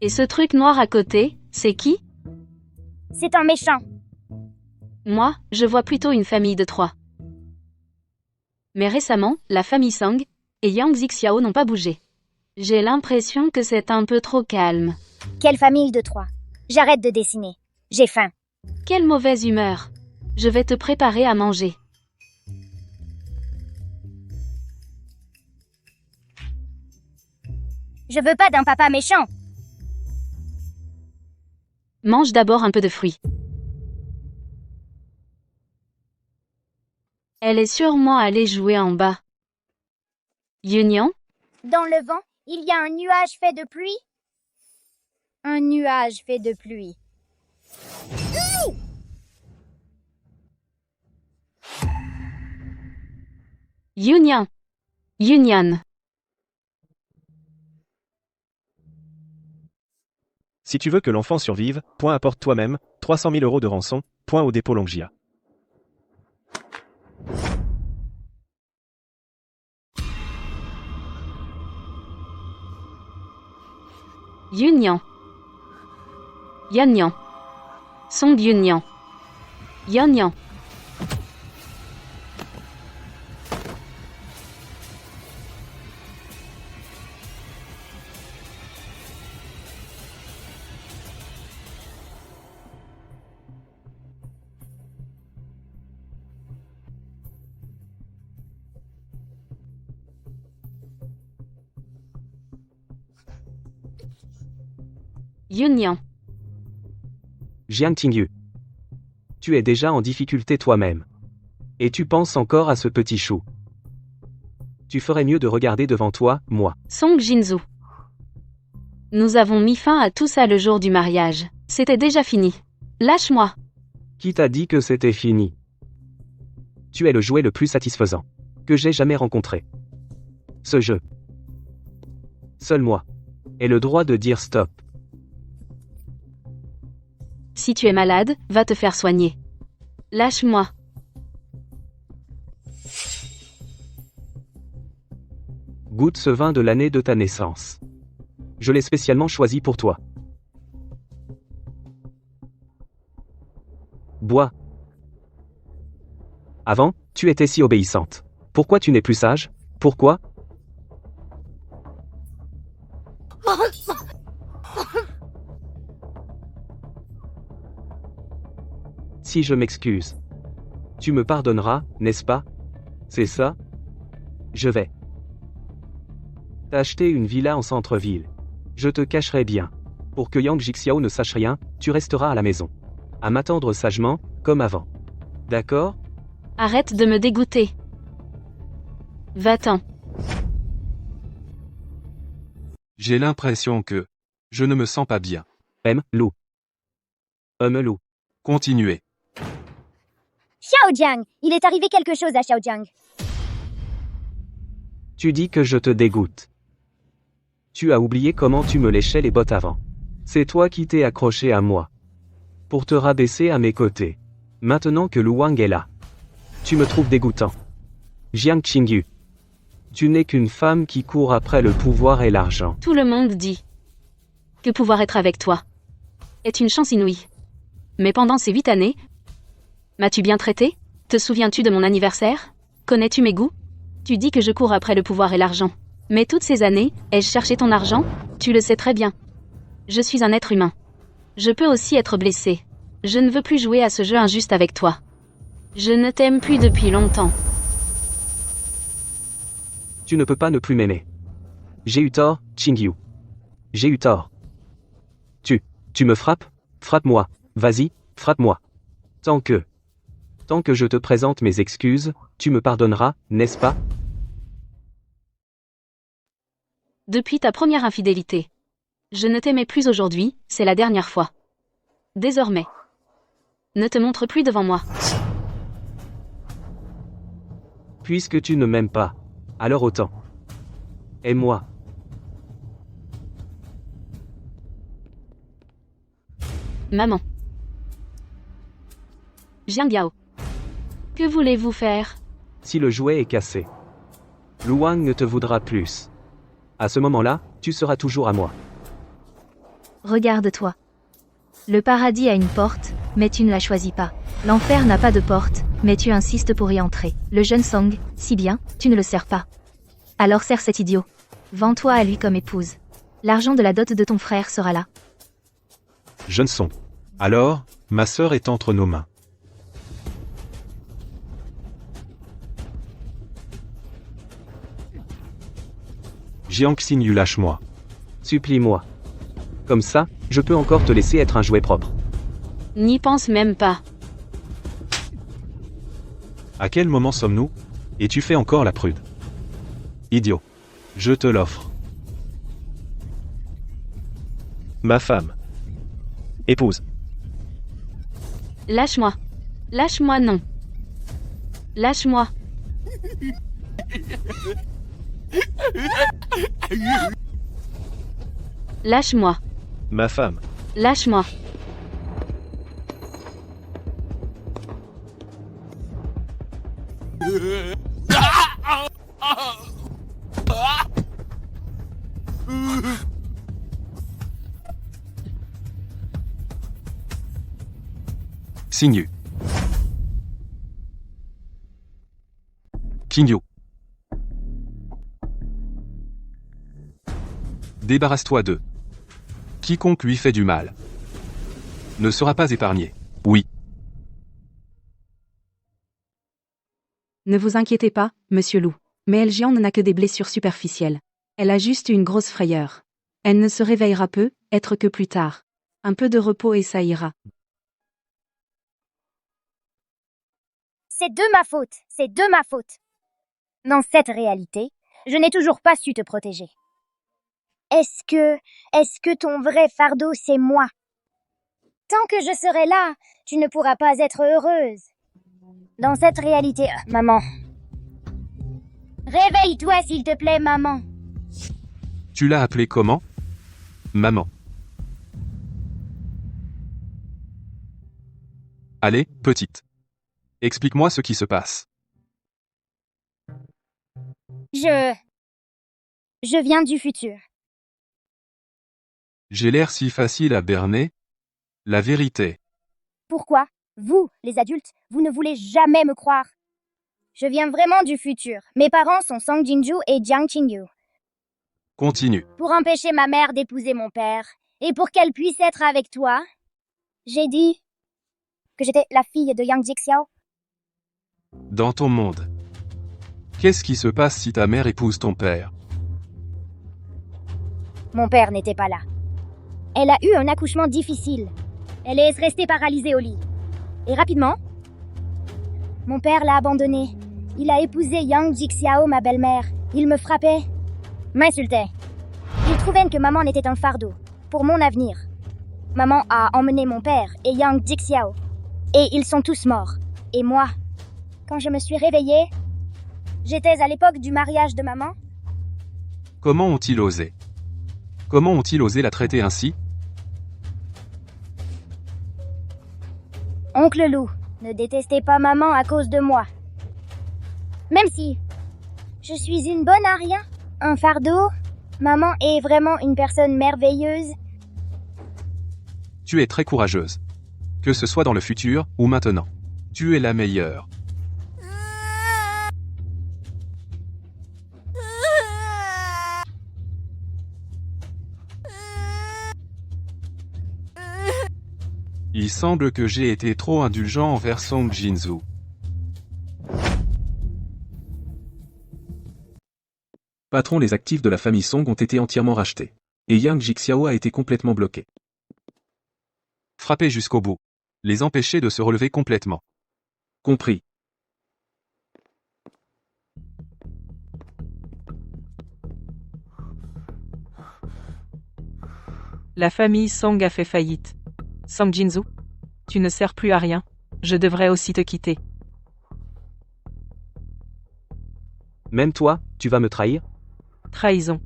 Et ce truc noir à côté, c'est qui? C'est un méchant. Moi, je vois plutôt une famille de 3. Mais récemment, la famille Sang et Yang Zixiao n'ont pas bougé. J'ai l'impression que c'est un peu trop calme. Quelle famille de 3? J'arrête de dessiner. J'ai faim. Quelle mauvaise humeur. Je vais te préparer à manger. Je veux pas d'un papa méchant. Mange d'abord un peu de fruits. Elle est sûrement allée jouer en bas. Yunian? Dans le vent, il y a un nuage fait de pluie. Un nuage fait de pluie. Yunian. Yunian. Si tu veux que l'enfant survive, point apporte toi-même, 300 000 € de rançon, point au dépôt Longjia. Yunian. Yanyan. Song Yunian. Yanyan. Yunian. Jiang Qingyu. Tu es déjà en difficulté toi-même. Et tu penses encore à ce petit chou. Tu ferais mieux de regarder devant toi, moi. Song Jinzoo. Nous avons mis fin à tout ça le jour du mariage. C'était déjà fini. Lâche-moi. Qui t'a dit que c'était fini? Tu es le jouet le plus satisfaisant que j'ai jamais rencontré. Ce jeu, seul moi, ai le droit de dire stop. Si tu es malade, va te faire soigner. Lâche-moi. Goûte ce vin de l'année de ta naissance. Je l'ai spécialement choisi pour toi. Bois. Avant, tu étais si obéissante. Pourquoi tu n'es plus sage? Pourquoi? Si je m'excuse, tu me pardonneras, n'est-ce pas? C'est ça? Je vais t'acheter une villa en centre-ville. Je te cacherai bien. Pour que Yang Jixiao ne sache rien, tu resteras à la maison. À m'attendre sagement, comme avant. D'accord? Arrête de me dégoûter. Va-t'en. J'ai l'impression que je ne me sens pas bien. Lou. Lou. Continuez. Xiaojiang, il est arrivé quelque chose à Xiaojiang. Tu dis que je te dégoûte. Tu as oublié comment tu me léchais les bottes avant. C'est toi qui t'es accroché à moi. Pour te rabaisser à mes côtés. Maintenant que Lu Wang est là. Tu me trouves dégoûtant. Jiang Qingyu. Tu n'es qu'une femme qui court après le pouvoir et l'argent. Tout le monde dit que pouvoir être avec toi est une chance inouïe. Mais pendant ces 8 années, m'as-tu bien traité? Te souviens-tu de mon anniversaire? Connais-tu mes goûts? Tu dis que je cours après le pouvoir et l'argent. Mais toutes ces années, ai-je cherché ton argent? Tu le sais très bien. Je suis un être humain. Je peux aussi être blessé. Je ne veux plus jouer à ce jeu injuste avec toi. Je ne t'aime plus depuis longtemps. Tu ne peux pas ne plus m'aimer. J'ai eu tort, Qingyu. J'ai eu tort. Tu me frappes? Frappe-moi. Vas-y, frappe-moi. Tant que je te présente mes excuses, tu me pardonneras, n'est-ce pas? Depuis ta première infidélité. Je ne t'aimais plus aujourd'hui, c'est la dernière fois. Désormais. Ne te montre plus devant moi. Puisque tu ne m'aimes pas, alors autant. Aime-moi. Maman. Jiang Biao. Que voulez-vous faire? Si le jouet est cassé, Lu Wang ne te voudra plus. À ce moment-là, tu seras toujours à moi. Regarde-toi. Le paradis a une porte, mais tu ne la choisis pas. L'enfer n'a pas de porte, mais tu insistes pour y entrer. Le jeune Song, si bien, tu ne le sers pas. Alors sers cet idiot. Vends-toi à lui comme épouse. L'argent de la dot de ton frère sera là. Jeune son. Alors, ma sœur est entre nos mains. Jiang Xingyu, lâche-moi. Supplie-moi. Comme ça, je peux encore te laisser être un jouet propre. N'y pense même pas. À quel moment sommes-nous? Et tu fais encore la prude. Idiot. Je te l'offre. Ma femme. Épouse. Lâche-moi. Lâche-moi, non. Lâche-moi. Lâche-moi. Ma femme. Lâche-moi. Xingyu. Qingyu. Débarrasse-toi d'eux. Quiconque lui fait du mal ne sera pas épargné. Oui. Ne vous inquiétez pas, monsieur Lou. Mais El Jian n'a que des blessures superficielles. Elle a juste une grosse frayeur. Elle ne se réveillera peu, être que plus tard. Un peu de repos et ça ira. C'est de ma faute, c'est de ma faute. Dans cette réalité, je n'ai toujours pas su te protéger. Est-ce que ton vrai fardeau, c'est moi? Tant que je serai là, tu ne pourras pas être heureuse. Dans cette réalité, maman. Réveille-toi, s'il te plaît, maman. Tu l'as appelée comment? Maman. Allez, petite. Explique-moi ce qui se passe. Je viens du futur. J'ai l'air si facile à berner. La vérité. Pourquoi, vous, les adultes, vous ne voulez jamais me croire? Je viens vraiment du futur. Mes parents sont Song Jinju et Jiang Qingyu. Continue. Pour empêcher ma mère d'épouser mon père, et pour qu'elle puisse être avec toi, j'ai dit que j'étais la fille de Yang Jixiao. Dans ton monde. Qu'est-ce qui se passe si ta mère épouse ton père? Mon père n'était pas là. Elle a eu un accouchement difficile. Elle est restée paralysée au lit. Et rapidement, mon père l'a abandonnée. Il a épousé Yang Jixiao, ma belle-mère. Il me frappait, m'insultait. Il trouvait que maman était un fardeau pour mon avenir. Maman a emmené mon père et Yang Jixiao. Et ils sont tous morts. Et moi, quand je me suis réveillée, j'étais à l'époque du mariage de maman. Comment ont-ils osé? Comment ont-ils osé la traiter ainsi? Oncle Lou, ne détestez pas maman à cause de moi. Même si je suis une bonne à rien, un fardeau, maman est vraiment une personne merveilleuse. Tu es très courageuse. Que ce soit dans le futur ou maintenant. Tu es la meilleure. Il semble que j'ai été trop indulgent envers Song Jinzu. Patron, les actifs de la famille Song ont été entièrement rachetés. Et Yang Jixiao a été complètement bloqué. Frappé jusqu'au bout. Les empêcher de se relever complètement. Compris. La famille Song a fait faillite. Song Jinzu, tu ne sers plus à rien. Je devrais aussi te quitter. Même toi, tu vas me trahir? Trahison.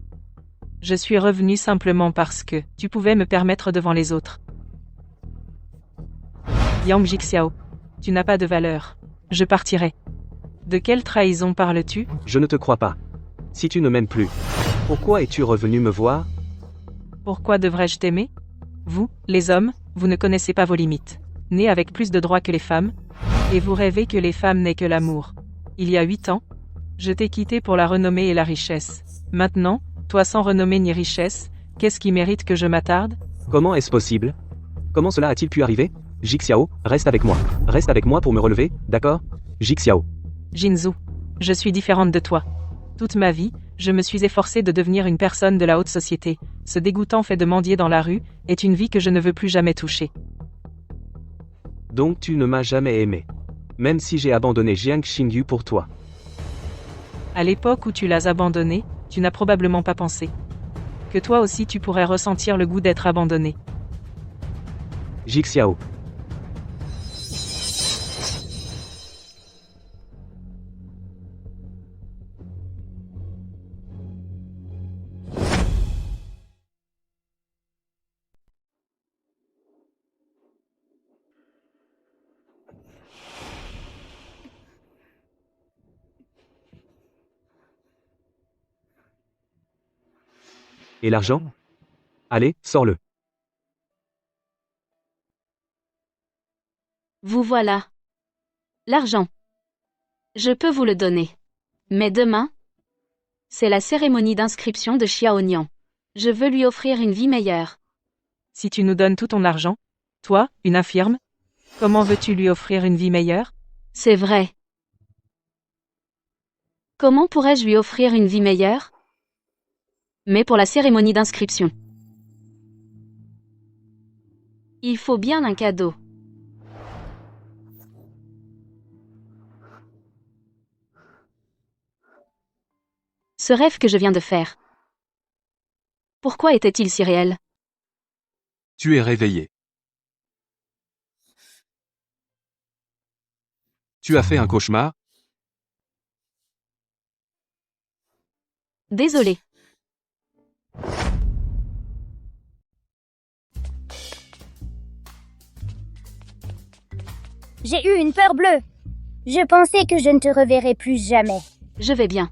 Je suis revenu simplement parce que tu pouvais me permettre devant les autres. Yang Jixiao, tu n'as pas de valeur. Je partirai. De quelle trahison parles-tu? Je ne te crois pas. Si tu ne m'aimes plus, pourquoi es-tu revenu me voir? Pourquoi devrais-je t'aimer? Vous, les hommes, vous ne connaissez pas vos limites. Nés avec plus de droits que les femmes, et vous rêvez que les femmes n'aient que l'amour. Il y a 8 ans, je t'ai quitté pour la renommée et la richesse. Maintenant, toi sans renommée ni richesse, qu'est-ce qui mérite que je m'attarde? Comment est-ce possible? Comment cela a-t-il pu arriver? Jixiao, reste avec moi. Reste avec moi pour me relever, d'accord? Jixiao. Jinzu, je suis différente de toi. Toute ma vie, je me suis efforcée de devenir une personne de la haute société. Ce dégoûtant fait de mendier dans la rue est une vie que je ne veux plus jamais toucher. Donc tu ne m'as jamais aimé. Même si j'ai abandonné Jiang Xingyu pour toi. À l'époque où tu l'as abandonné, tu n'as probablement pas pensé que toi aussi tu pourrais ressentir le goût d'être abandonné. Jixiao. Et l'argent? Allez, sors-le. Vous voilà. L'argent. Je peux vous le donner. Mais demain, c'est la cérémonie d'inscription de Xiaonian. Je veux lui offrir une vie meilleure. Si tu nous donnes tout ton argent, toi, une infirme, comment veux-tu lui offrir une vie meilleure? C'est vrai. Comment pourrais-je lui offrir une vie meilleure? Mais pour la cérémonie d'inscription. Il faut bien un cadeau. Ce rêve que je viens de faire. Pourquoi était-il si réel? Tu es réveillé. Tu as fait un cauchemar? Désolé. J'ai eu une peur bleue. Je pensais que je ne te reverrais plus jamais. Je vais bien.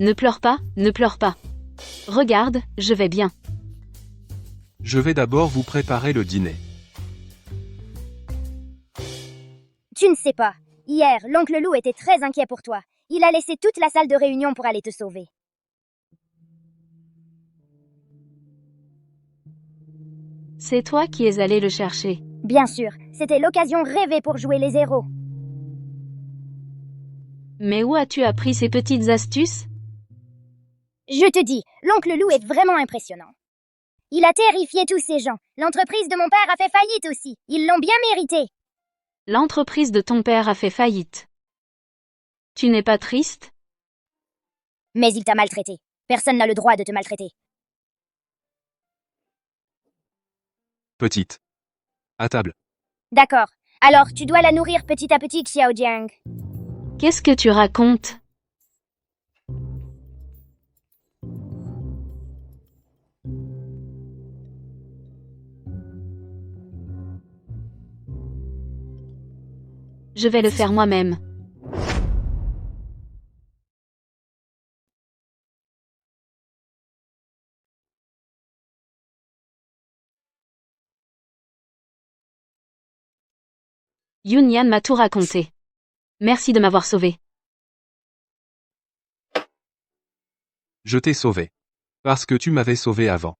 Ne pleure pas, ne pleure pas. Regarde, je vais bien. Je vais d'abord vous préparer le dîner. Tu ne sais pas. Hier, l'oncle Lou était très inquiet pour toi. Il a laissé toute la salle de réunion pour aller te sauver. C'est toi qui es allé le chercher. Bien sûr, c'était l'occasion rêvée pour jouer les héros. Mais où as-tu appris ces petites astuces? Je te dis, l'oncle Lou est vraiment impressionnant. Il a terrifié tous ces gens. L'entreprise de mon père a fait faillite aussi. Ils l'ont bien mérité. L'entreprise de ton père a fait faillite. Tu n'es pas triste? Mais il t'a maltraité. Personne n'a le droit de te maltraiter. Petite. À table. D'accord. Alors, tu dois la nourrir petit à petit, Xiao Jiang. Qu'est-ce que tu racontes? Je vais le faire moi-même. Yunyan m'a tout raconté. Merci de m'avoir sauvé. Je t'ai sauvé. Parce que tu m'avais sauvé avant.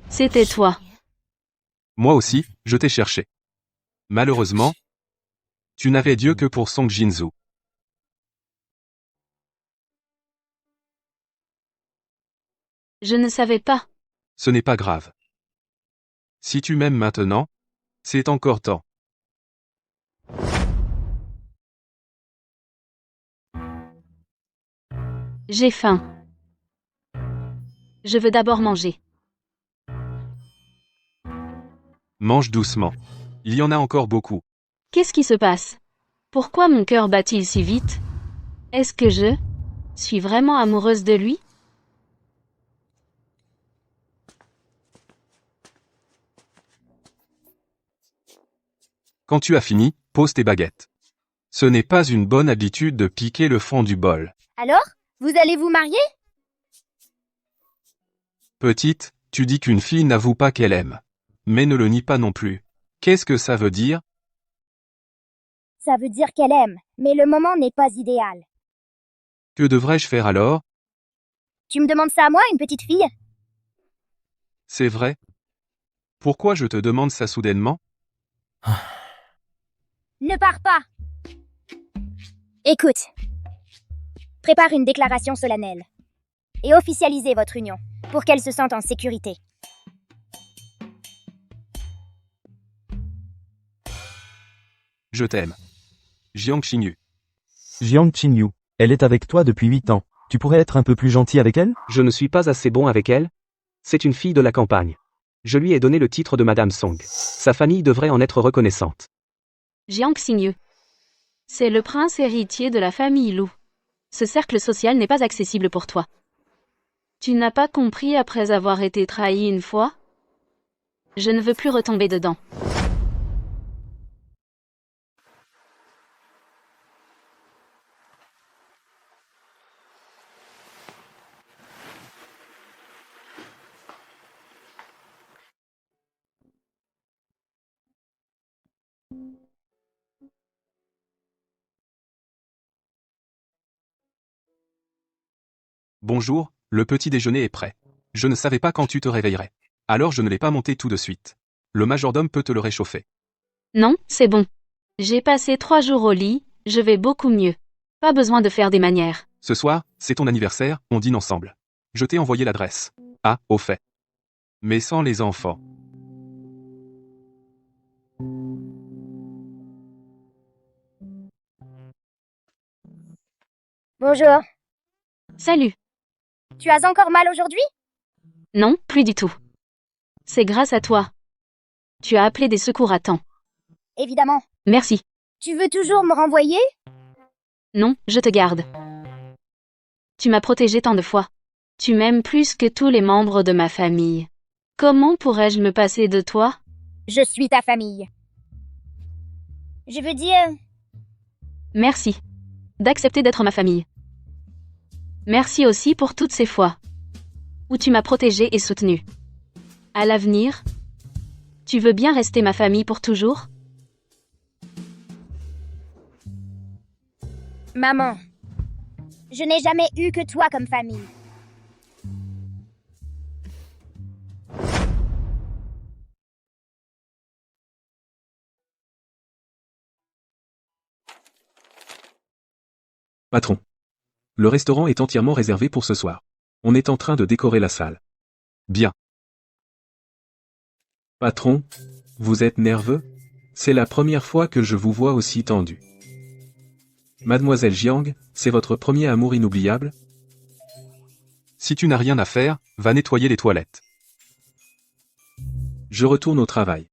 C'était toi. Moi aussi, je t'ai cherché. Malheureusement, tu n'avais Dieu que pour Song Jinzu. Je ne savais pas. Ce n'est pas grave. Si tu m'aimes maintenant, c'est encore temps. J'ai faim. Je veux d'abord manger. Mange doucement. Il y en a encore beaucoup. Qu'est-ce qui se passe? Pourquoi mon cœur bat-il si vite? Est-ce que je suis vraiment amoureuse de lui? Quand tu as fini, pose tes baguettes. Ce n'est pas une bonne habitude de piquer le fond du bol. Alors, vous allez vous marier? Petite, tu dis qu'une fille n'avoue pas qu'elle aime. Mais ne le nie pas non plus. Qu'est-ce que ça veut dire? Ça veut dire qu'elle aime, mais le moment n'est pas idéal. Que devrais-je faire alors? Tu me demandes ça à moi, une petite fille? C'est vrai. Pourquoi je te demande ça soudainement? Ne pars pas. Écoute. Prépare une déclaration solennelle. Et officialisez votre union, pour qu'elle se sente en sécurité. Je t'aime. Jiang Xingyu. Jiang Qingyu. Elle est avec toi depuis 8 ans. Tu pourrais être un peu plus gentil avec elle? Je ne suis pas assez bon avec elle. C'est une fille de la campagne. Je lui ai donné le titre de Madame Song. Sa famille devrait en être reconnaissante. Jiang Xingyu. C'est le prince héritier de la famille Lou. Ce cercle social n'est pas accessible pour toi. Tu n'as pas compris après avoir été trahi une fois? Je ne veux plus retomber dedans. Bonjour, le petit déjeuner est prêt. Je ne savais pas quand tu te réveillerais. Alors je ne l'ai pas monté tout de suite. Le majordome peut te le réchauffer. Non, c'est bon. J'ai passé 3 jours au lit, je vais beaucoup mieux. Pas besoin de faire des manières. Ce soir, c'est ton anniversaire, on dîne ensemble. Je t'ai envoyé l'adresse. Ah, au fait. Mais sans les enfants. Bonjour. Salut. Tu as encore mal aujourd'hui? Non, plus du tout. C'est grâce à toi. Tu as appelé des secours à temps. Évidemment. Merci. Tu veux toujours me renvoyer? Non, je te garde. Tu m'as protégé tant de fois. Tu m'aimes plus que tous les membres de ma famille. Comment pourrais-je me passer de toi? Je suis ta famille. Je veux dire... Merci. D'accepter d'être ma famille. Merci aussi pour toutes ces fois où tu m'as protégé et soutenu. À l'avenir, tu veux bien rester ma famille pour toujours? Maman, je n'ai jamais eu que toi comme famille. Patron. Le restaurant est entièrement réservé pour ce soir. On est en train de décorer la salle. Bien. Patron, vous êtes nerveux? C'est la première fois que je vous vois aussi tendu. Mademoiselle Jiang, c'est votre premier amour inoubliable? Si tu n'as rien à faire, va nettoyer les toilettes. Je retourne au travail.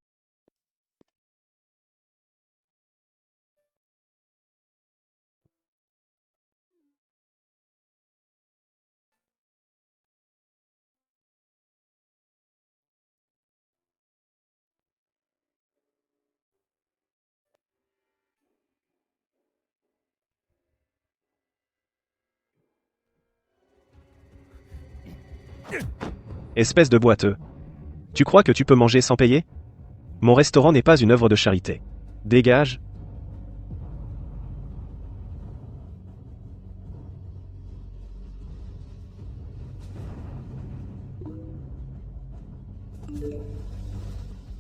Espèce de boiteux. Tu crois que tu peux manger sans payer? Mon restaurant n'est pas une œuvre de charité. Dégage.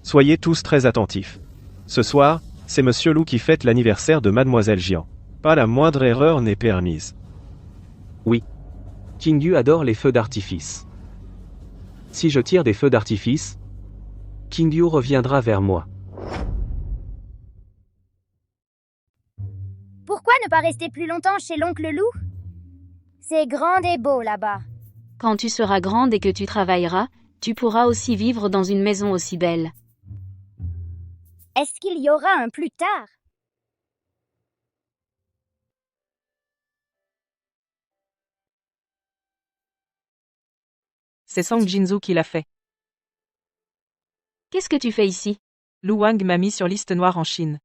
Soyez tous très attentifs. Ce soir, c'est Monsieur Lou qui fête l'anniversaire de Mademoiselle Jiang. Pas la moindre erreur n'est permise. Oui. Qingyu adore les feux d'artifice. Si je tire des feux d'artifice, Qingyu reviendra vers moi. Pourquoi ne pas rester plus longtemps chez l'oncle Lou? C'est grand et beau là-bas. Quand tu seras grande et que tu travailleras, tu pourras aussi vivre dans une maison aussi belle. Est-ce qu'il y aura un plus tard? C'est Sang Jinzu qui l'a fait. Qu'est-ce que tu fais ici? Lu Wang m'a mis sur liste noire en Chine.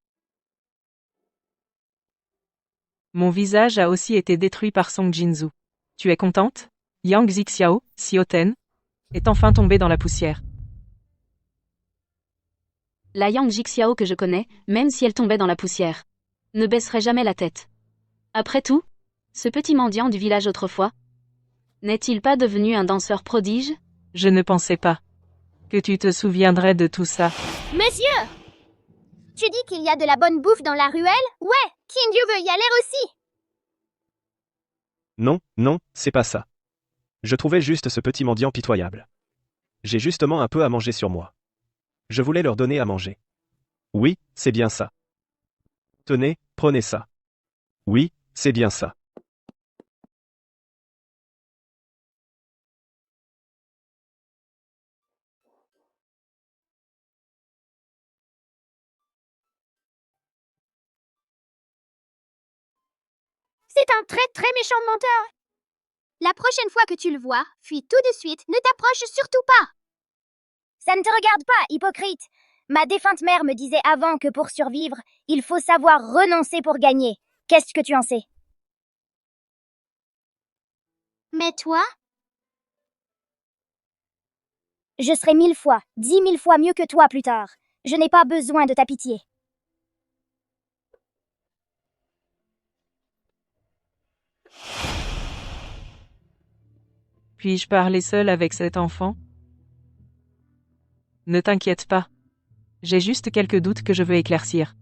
Mon visage a aussi été détruit par Song Jinzu. Tu es contente? Yang Zixiao, Xiaoten, est enfin tombé dans la poussière. La Yang Jixiao que je connais, même si elle tombait dans la poussière, ne baisserait jamais la tête. Après tout, ce petit mendiant du village autrefois, n'est-il pas devenu un danseur prodige? Je ne pensais pas que tu te souviendrais de tout ça. Monsieur! Tu dis qu'il y a de la bonne bouffe dans la ruelle? Ouais, Qingyu veut y aller aussi. Non, non, c'est pas ça. Je trouvais juste ce petit mendiant pitoyable. J'ai justement un peu à manger sur moi. Je voulais leur donner à manger. Oui, c'est bien ça. Tenez, prenez ça. Oui, c'est bien ça. C'est un très très méchant menteur. La prochaine fois que tu le vois, fuis tout de suite, ne t'approche surtout pas. Ça ne te regarde pas, hypocrite. Ma défunte mère me disait avant que pour survivre, il faut savoir renoncer pour gagner. Qu'est-ce que tu en sais? Mais toi? Je serai 1000 fois, 10 000 fois mieux que toi plus tard. Je n'ai pas besoin de ta pitié. Puis-je parler seul avec cet enfant? Ne t'inquiète pas. J'ai juste quelques doutes que je veux éclaircir.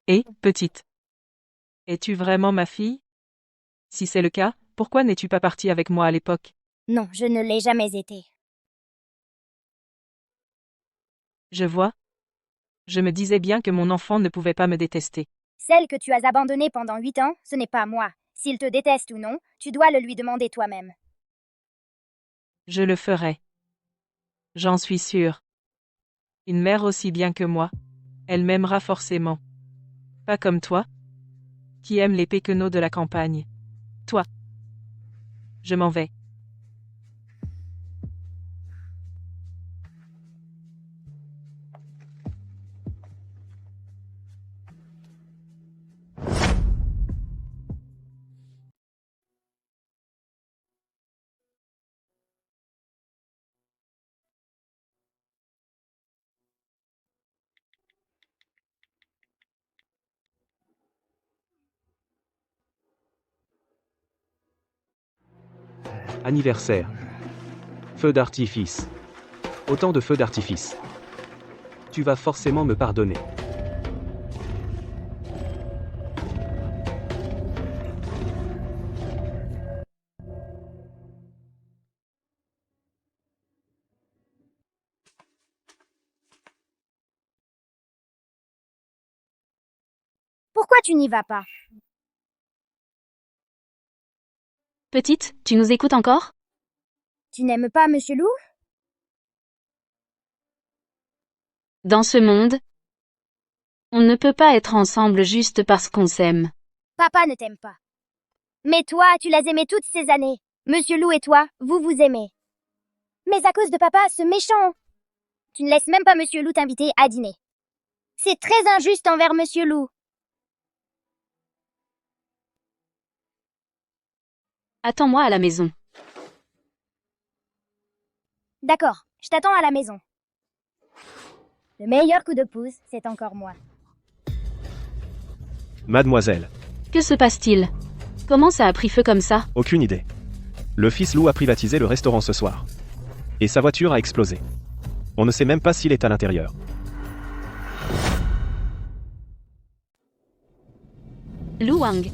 Et, petite, es-tu vraiment ma fille? Si c'est le cas, pourquoi n'es-tu pas partie avec moi à l'époque? Non, je ne l'ai jamais été. Je vois. Je me disais bien que mon enfant ne pouvait pas me détester. Celle que tu as abandonnée pendant 8 ans, ce n'est pas moi. S'il te déteste ou non, tu dois le lui demander toi-même. Je le ferai. J'en suis sûre. Une mère aussi bien que moi, elle m'aimera forcément. Pas comme toi, qui aime les péquenots de la campagne. Toi. Je m'en vais. Anniversaire. Feu d'artifice. Autant de feux d'artifice. Tu vas forcément me pardonner. Pourquoi tu n'y vas pas? Petite, tu nous écoutes encore? Tu n'aimes pas Monsieur Lou? Dans ce monde, on ne peut pas être ensemble juste parce qu'on s'aime. Papa ne t'aime pas. Mais toi, tu l'as aimé toutes ces années. Monsieur Lou et toi, vous vous aimez. Mais à cause de papa, ce méchant, tu ne laisses même pas Monsieur Lou t'inviter à dîner. C'est très injuste envers Monsieur Lou. Attends-moi à la maison. D'accord, je t'attends à la maison. Le meilleur coup de pouce, c'est encore moi. Mademoiselle, Que se passe-t-il? Comment ça a pris feu comme ça? aucune idée. Le fils Lou a privatisé le restaurant ce soir. Et sa voiture a explosé. On ne sait même pas s'il est à l'intérieur. Lu Wang.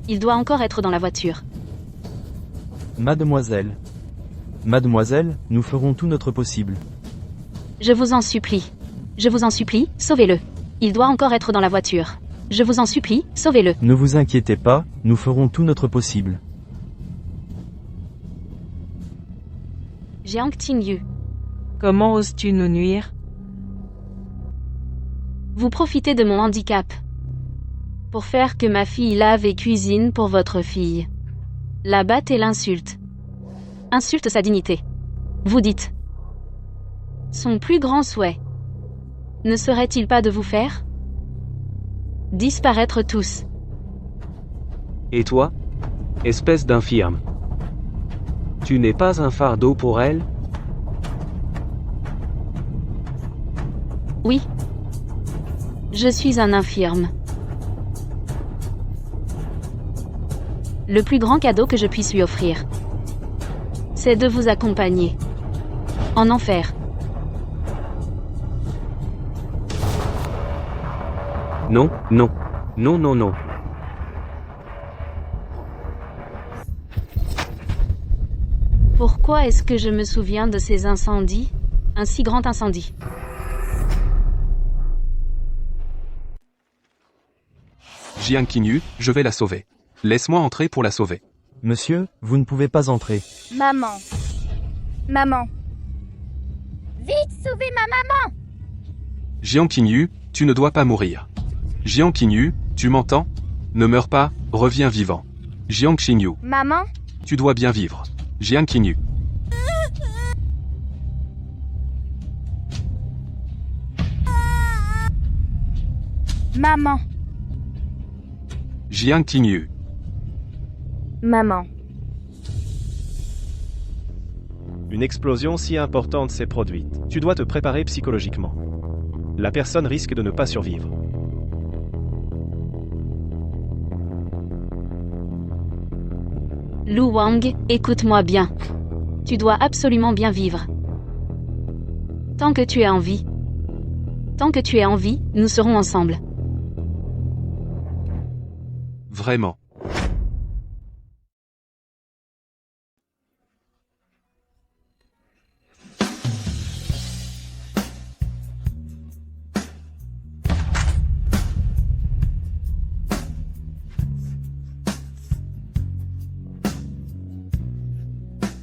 Il doit encore être dans la voiture. Mademoiselle. Mademoiselle, nous ferons tout notre possible. Je vous en supplie. Je vous en supplie, sauvez-le. Il doit encore être dans la voiture. Je vous en supplie, sauvez-le. Ne vous inquiétez pas, nous ferons tout notre possible. Jiang Qingyu. Comment oses-tu nous nuire? Vous profitez de mon handicap pour faire que ma fille lave et cuisine pour votre fille. La batte et l'insulte. Insulte sa dignité. Vous dites. Son plus grand souhait ne serait-il pas de vous faire disparaître tous? Et toi? Espèce d'infirme. Tu n'es pas un fardeau pour elle? Oui. Je suis un infirme. Le plus grand cadeau que je puisse lui offrir, c'est de vous accompagner en enfer. Non, non. Non, non, non. Pourquoi est-ce que je me souviens de ces incendies? Un si grand incendie. Jiang Qingyu, je vais la sauver. Laisse-moi entrer pour la sauver. Monsieur, vous ne pouvez pas entrer. Maman. Maman. Vite, sauvez ma maman! Jiang Qingyu, tu ne dois pas mourir. Jiang Qingyu, tu m'entends? Ne meurs pas, reviens vivant. Jiang Qingyu, Maman? tu dois bien vivre. Jiang Qingyu. Maman. Jiang Qingyu. Maman. Une explosion si importante s'est produite. Tu dois te préparer psychologiquement. La personne risque de ne pas survivre. Lu Wang, écoute-moi bien. Tu dois absolument bien vivre. Tant que tu es en vie. Tant que tu es en vie, nous serons ensemble. Vraiment.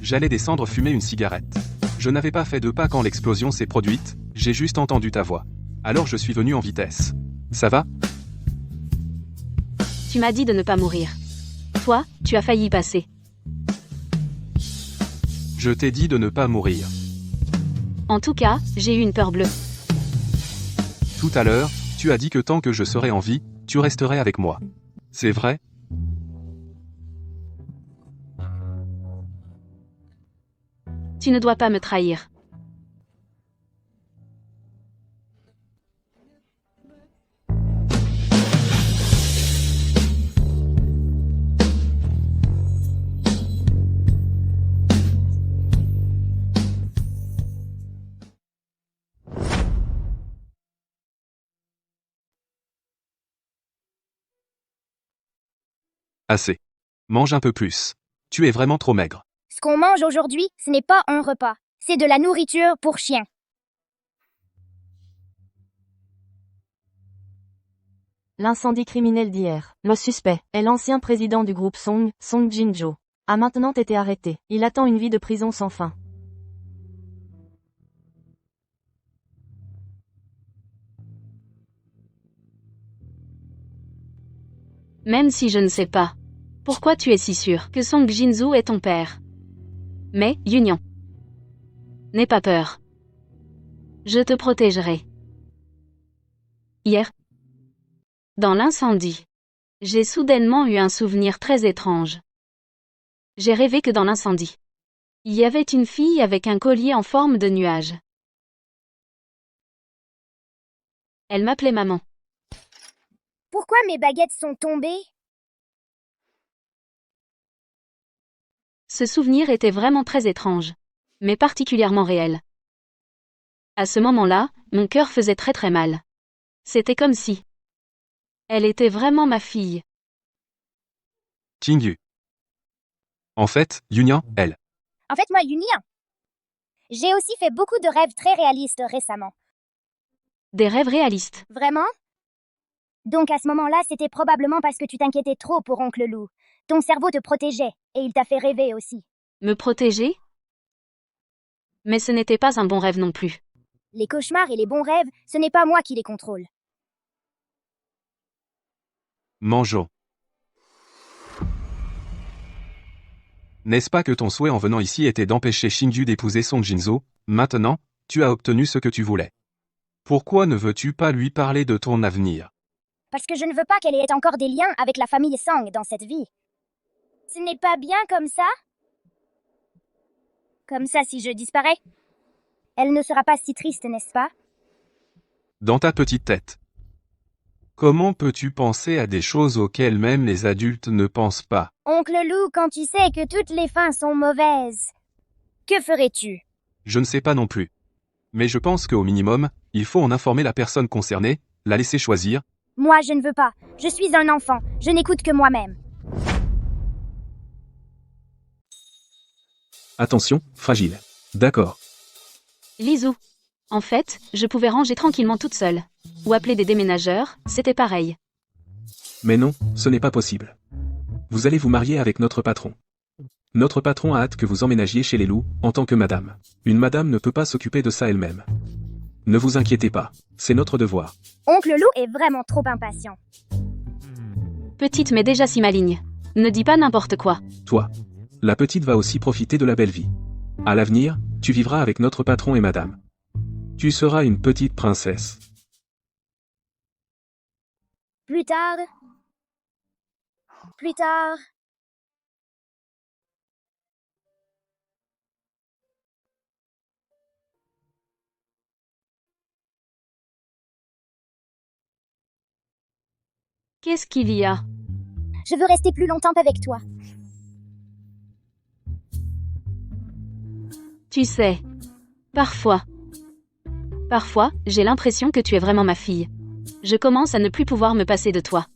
J'allais descendre fumer une cigarette. Je n'avais pas fait 2 pas quand l'explosion s'est produite, j'ai juste entendu ta voix. Alors je suis venu en vitesse. Ça va? Tu m'as dit de ne pas mourir. Toi, tu as failli y passer. Je t'ai dit de ne pas mourir. En tout cas, j'ai eu une peur bleue. Tout à l'heure, tu as dit que tant que je serais en vie, tu resterais avec moi. C'est vrai? Tu ne dois pas me trahir. Assez. Mange un peu plus. Tu es vraiment trop maigre. Ce qu'on mange aujourd'hui, ce n'est pas un repas. C'est de la nourriture pour chiens. L'incendie criminel d'hier. Le suspect est l'ancien président du groupe Song, Song Jin-jo. A maintenant été arrêté. Il attend une vie de prison sans fin. Même si je ne sais pas. Pourquoi tu es si sûr que Song Jinzo est ton père? Mais, Yunyan. N'aie pas peur. Je te protégerai. Hier, dans l'incendie, j'ai soudainement eu un souvenir très étrange. J'ai rêvé que dans l'incendie, il y avait une fille avec un collier en forme de nuage. Elle m'appelait maman. Pourquoi mes baguettes sont tombées? Ce souvenir était vraiment très étrange, mais particulièrement réel. À ce moment-là, mon cœur faisait très très mal. C'était comme si elle était vraiment ma fille. Tingyu. En fait, Yunyan, elle. En fait, moi, Yunyan. J'ai aussi fait beaucoup de rêves très réalistes récemment. Des rêves réalistes. Vraiment? Donc à ce moment-là, c'était probablement parce que tu t'inquiétais trop pour Oncle Lou. Ton cerveau te protégeait, et il t'a fait rêver aussi. Me protéger? Mais ce n'était pas un bon rêve non plus. Les cauchemars et les bons rêves, ce n'est pas moi qui les contrôle. Mangeons. N'est-ce pas que ton souhait en venant ici était d'empêcher Shingyu d'épouser Song Jinzo? Maintenant, tu as obtenu ce que tu voulais. Pourquoi ne veux-tu pas lui parler de ton avenir? Parce que je ne veux pas qu'elle ait encore des liens avec la famille Sang dans cette vie. Ce n'est pas bien comme ça? Comme ça, si je disparais? Elle ne sera pas si triste, n'est-ce pas? Dans ta petite tête. Comment peux-tu penser à des choses auxquelles même les adultes ne pensent pas? Oncle Lou, quand tu sais que toutes les fins sont mauvaises, que ferais-tu? Je ne sais pas non plus. Mais je pense qu'au minimum, il faut en informer la personne concernée, la laisser choisir. Moi, je ne veux pas. Je suis un enfant. Je n'écoute que moi-même. Attention, fragile. D'accord. Lisou. En fait, je pouvais ranger tranquillement toute seule. Ou appeler des déménageurs, c'était pareil. Mais non, ce n'est pas possible. Vous allez vous marier avec notre patron. Notre patron a hâte que vous emménagiez chez les loups, en tant que madame. Une madame ne peut pas s'occuper de ça elle-même. Ne vous inquiétez pas, c'est notre devoir. Oncle Lou est vraiment trop impatient. Petite mais déjà si maligne. Ne dis pas n'importe quoi. Toi. La petite va aussi profiter de la belle vie. À l'avenir, tu vivras avec notre patron et madame. Tu seras une petite princesse. Plus tard. Plus tard. Qu'est-ce qu'il y a? Je veux rester plus longtemps avec toi. Tu sais. Parfois, j'ai l'impression que tu es vraiment ma fille. Je commence à ne plus pouvoir me passer de toi.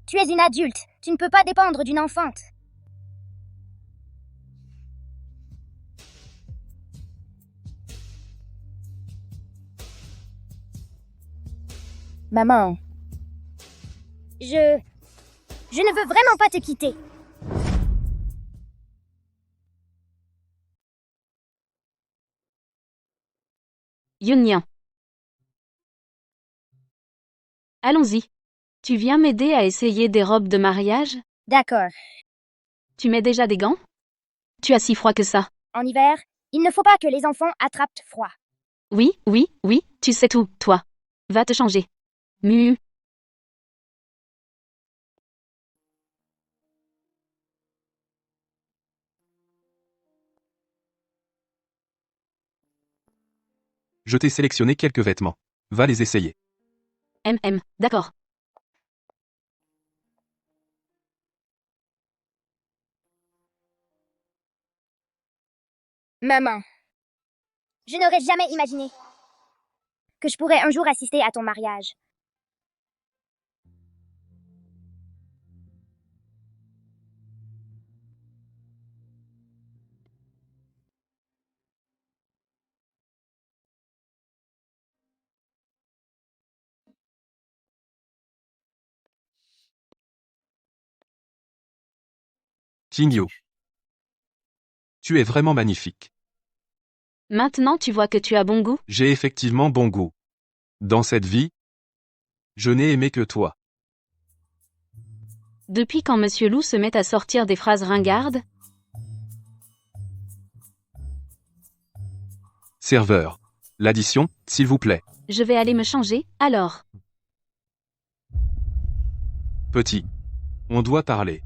Tu es une adulte. Tu ne peux pas dépendre d'une enfante. Maman. Je Je ne veux vraiment pas te quitter. Yunyan. Allons-y. Tu viens m'aider à essayer des robes de mariage? D'accord. Tu mets déjà des gants? Tu as si froid que ça. En hiver, il ne faut pas que les enfants attrapent froid. Oui, oui, oui, tu sais tout, toi. Va te changer. Mu. Je t'ai sélectionné quelques vêtements. Va les essayer. D'accord. Maman, je n'aurais jamais imaginé que je pourrais un jour assister à ton mariage. Qingyu. Tu es vraiment magnifique. Maintenant tu vois que tu as bon goût? J'ai effectivement bon goût. Dans cette vie, je n'ai aimé que toi. Depuis quand Monsieur Lou se met à sortir des phrases ringardes? Serveur. L'addition, s'il vous plaît. Je vais aller me changer, alors. Petit. On doit parler.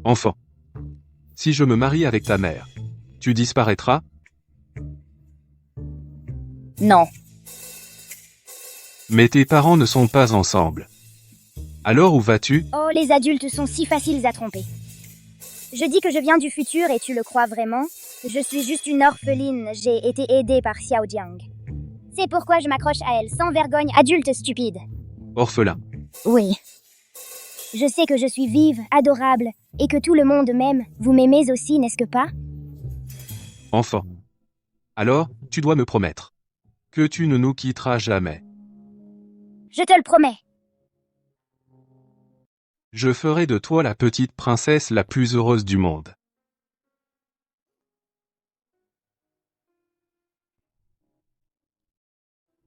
Enfant. Si je me marie avec ta mère, tu disparaîtras? Non. Mais tes parents ne sont pas ensemble. Alors où vas-tu? Oh, les adultes sont si faciles à tromper. Je dis que je viens du futur et tu le crois vraiment? Je suis juste une orpheline, j'ai été aidée par Xiao Jiang. C'est pourquoi je m'accroche à elle sans vergogne, adulte stupide. Orphelin. Oui. Je sais que je suis vive, adorable, et que tout le monde m'aime. Vous m'aimez aussi, n'est-ce pas? Enfant. Alors, tu dois me promettre que tu ne nous quitteras jamais. Je te le promets. Je ferai de toi la petite princesse la plus heureuse du monde.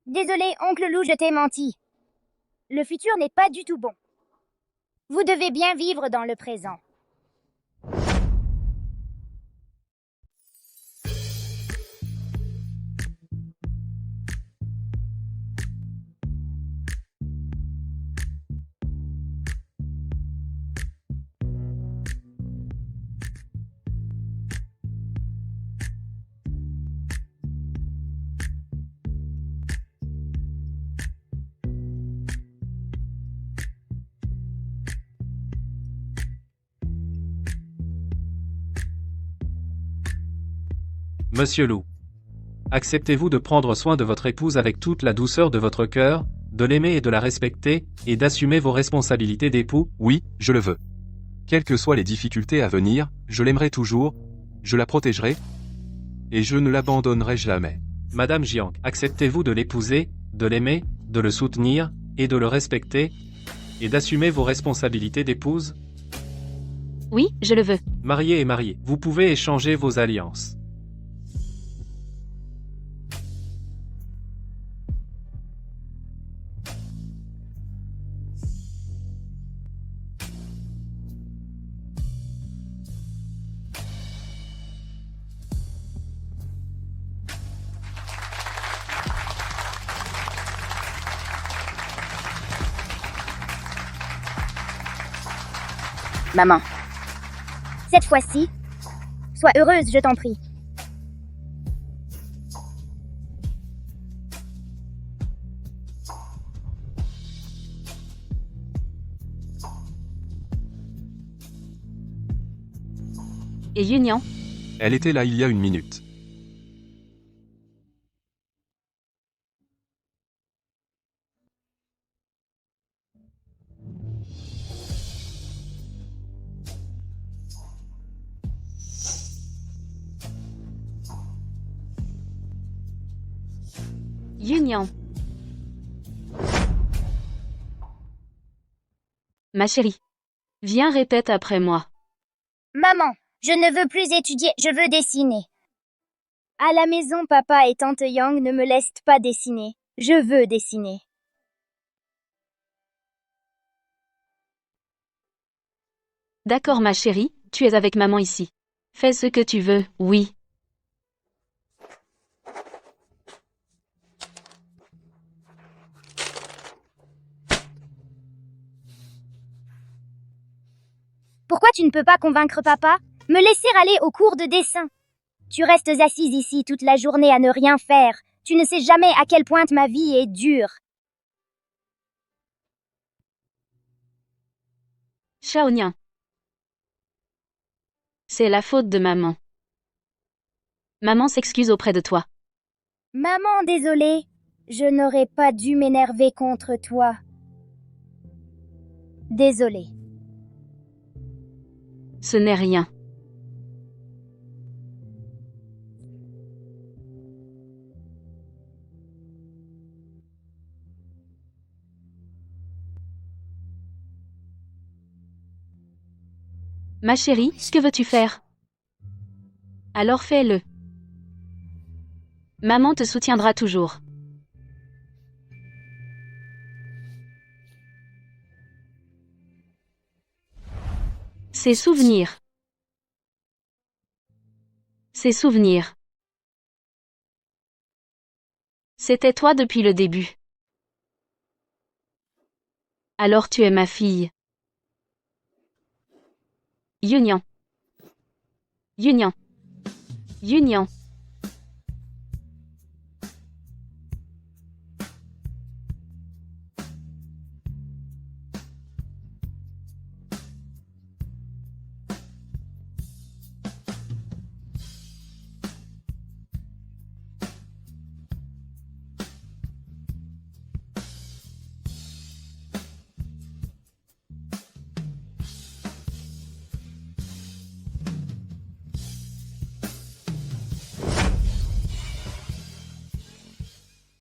Désolé, oncle Lou, je t'ai menti. Le futur n'est pas du tout bon. Vous devez bien vivre dans le présent. Monsieur Lou. Acceptez-vous de prendre soin de votre épouse avec toute la douceur de votre cœur, de l'aimer et de la respecter, et d'assumer vos responsabilités d'époux? Oui, je le veux. Quelles que soient les difficultés à venir, je l'aimerai toujours, je la protégerai, et je ne l'abandonnerai jamais. Madame Jiang, acceptez-vous de l'épouser, de l'aimer, de le soutenir, et de le respecter, et d'assumer vos responsabilités d'épouse? Oui, je le veux. Marié et marié, vous pouvez échanger vos alliances. Maman. Cette fois-ci, sois heureuse, je t'en prie. Et Yunyan? Elle était là il y a une minute. Yunyan. Ma chérie. Viens, répète après moi. Maman, je ne veux plus étudier, je veux dessiner. À la maison, papa et tante Yang ne me laissent pas dessiner. Je veux dessiner. D'accord, ma chérie, tu es avec maman ici. Fais ce que tu veux, oui. Pourquoi tu ne peux pas convaincre papa? Me laisser aller au cours de dessin. Tu restes assise ici toute la journée à ne rien faire. Tu ne sais jamais à quel point ma vie est dure. Shaonian. C'est la faute de maman. Maman s'excuse auprès de toi. Maman, désolée. Je n'aurais pas dû m'énerver contre toi. Désolée. Ce n'est rien. Ma chérie, que veux-tu faire? Alors fais-le. Maman te soutiendra toujours. Ses souvenirs. Ses souvenirs. C'était toi depuis le début. Alors tu es ma fille. Yunian. Yunian. Yunian.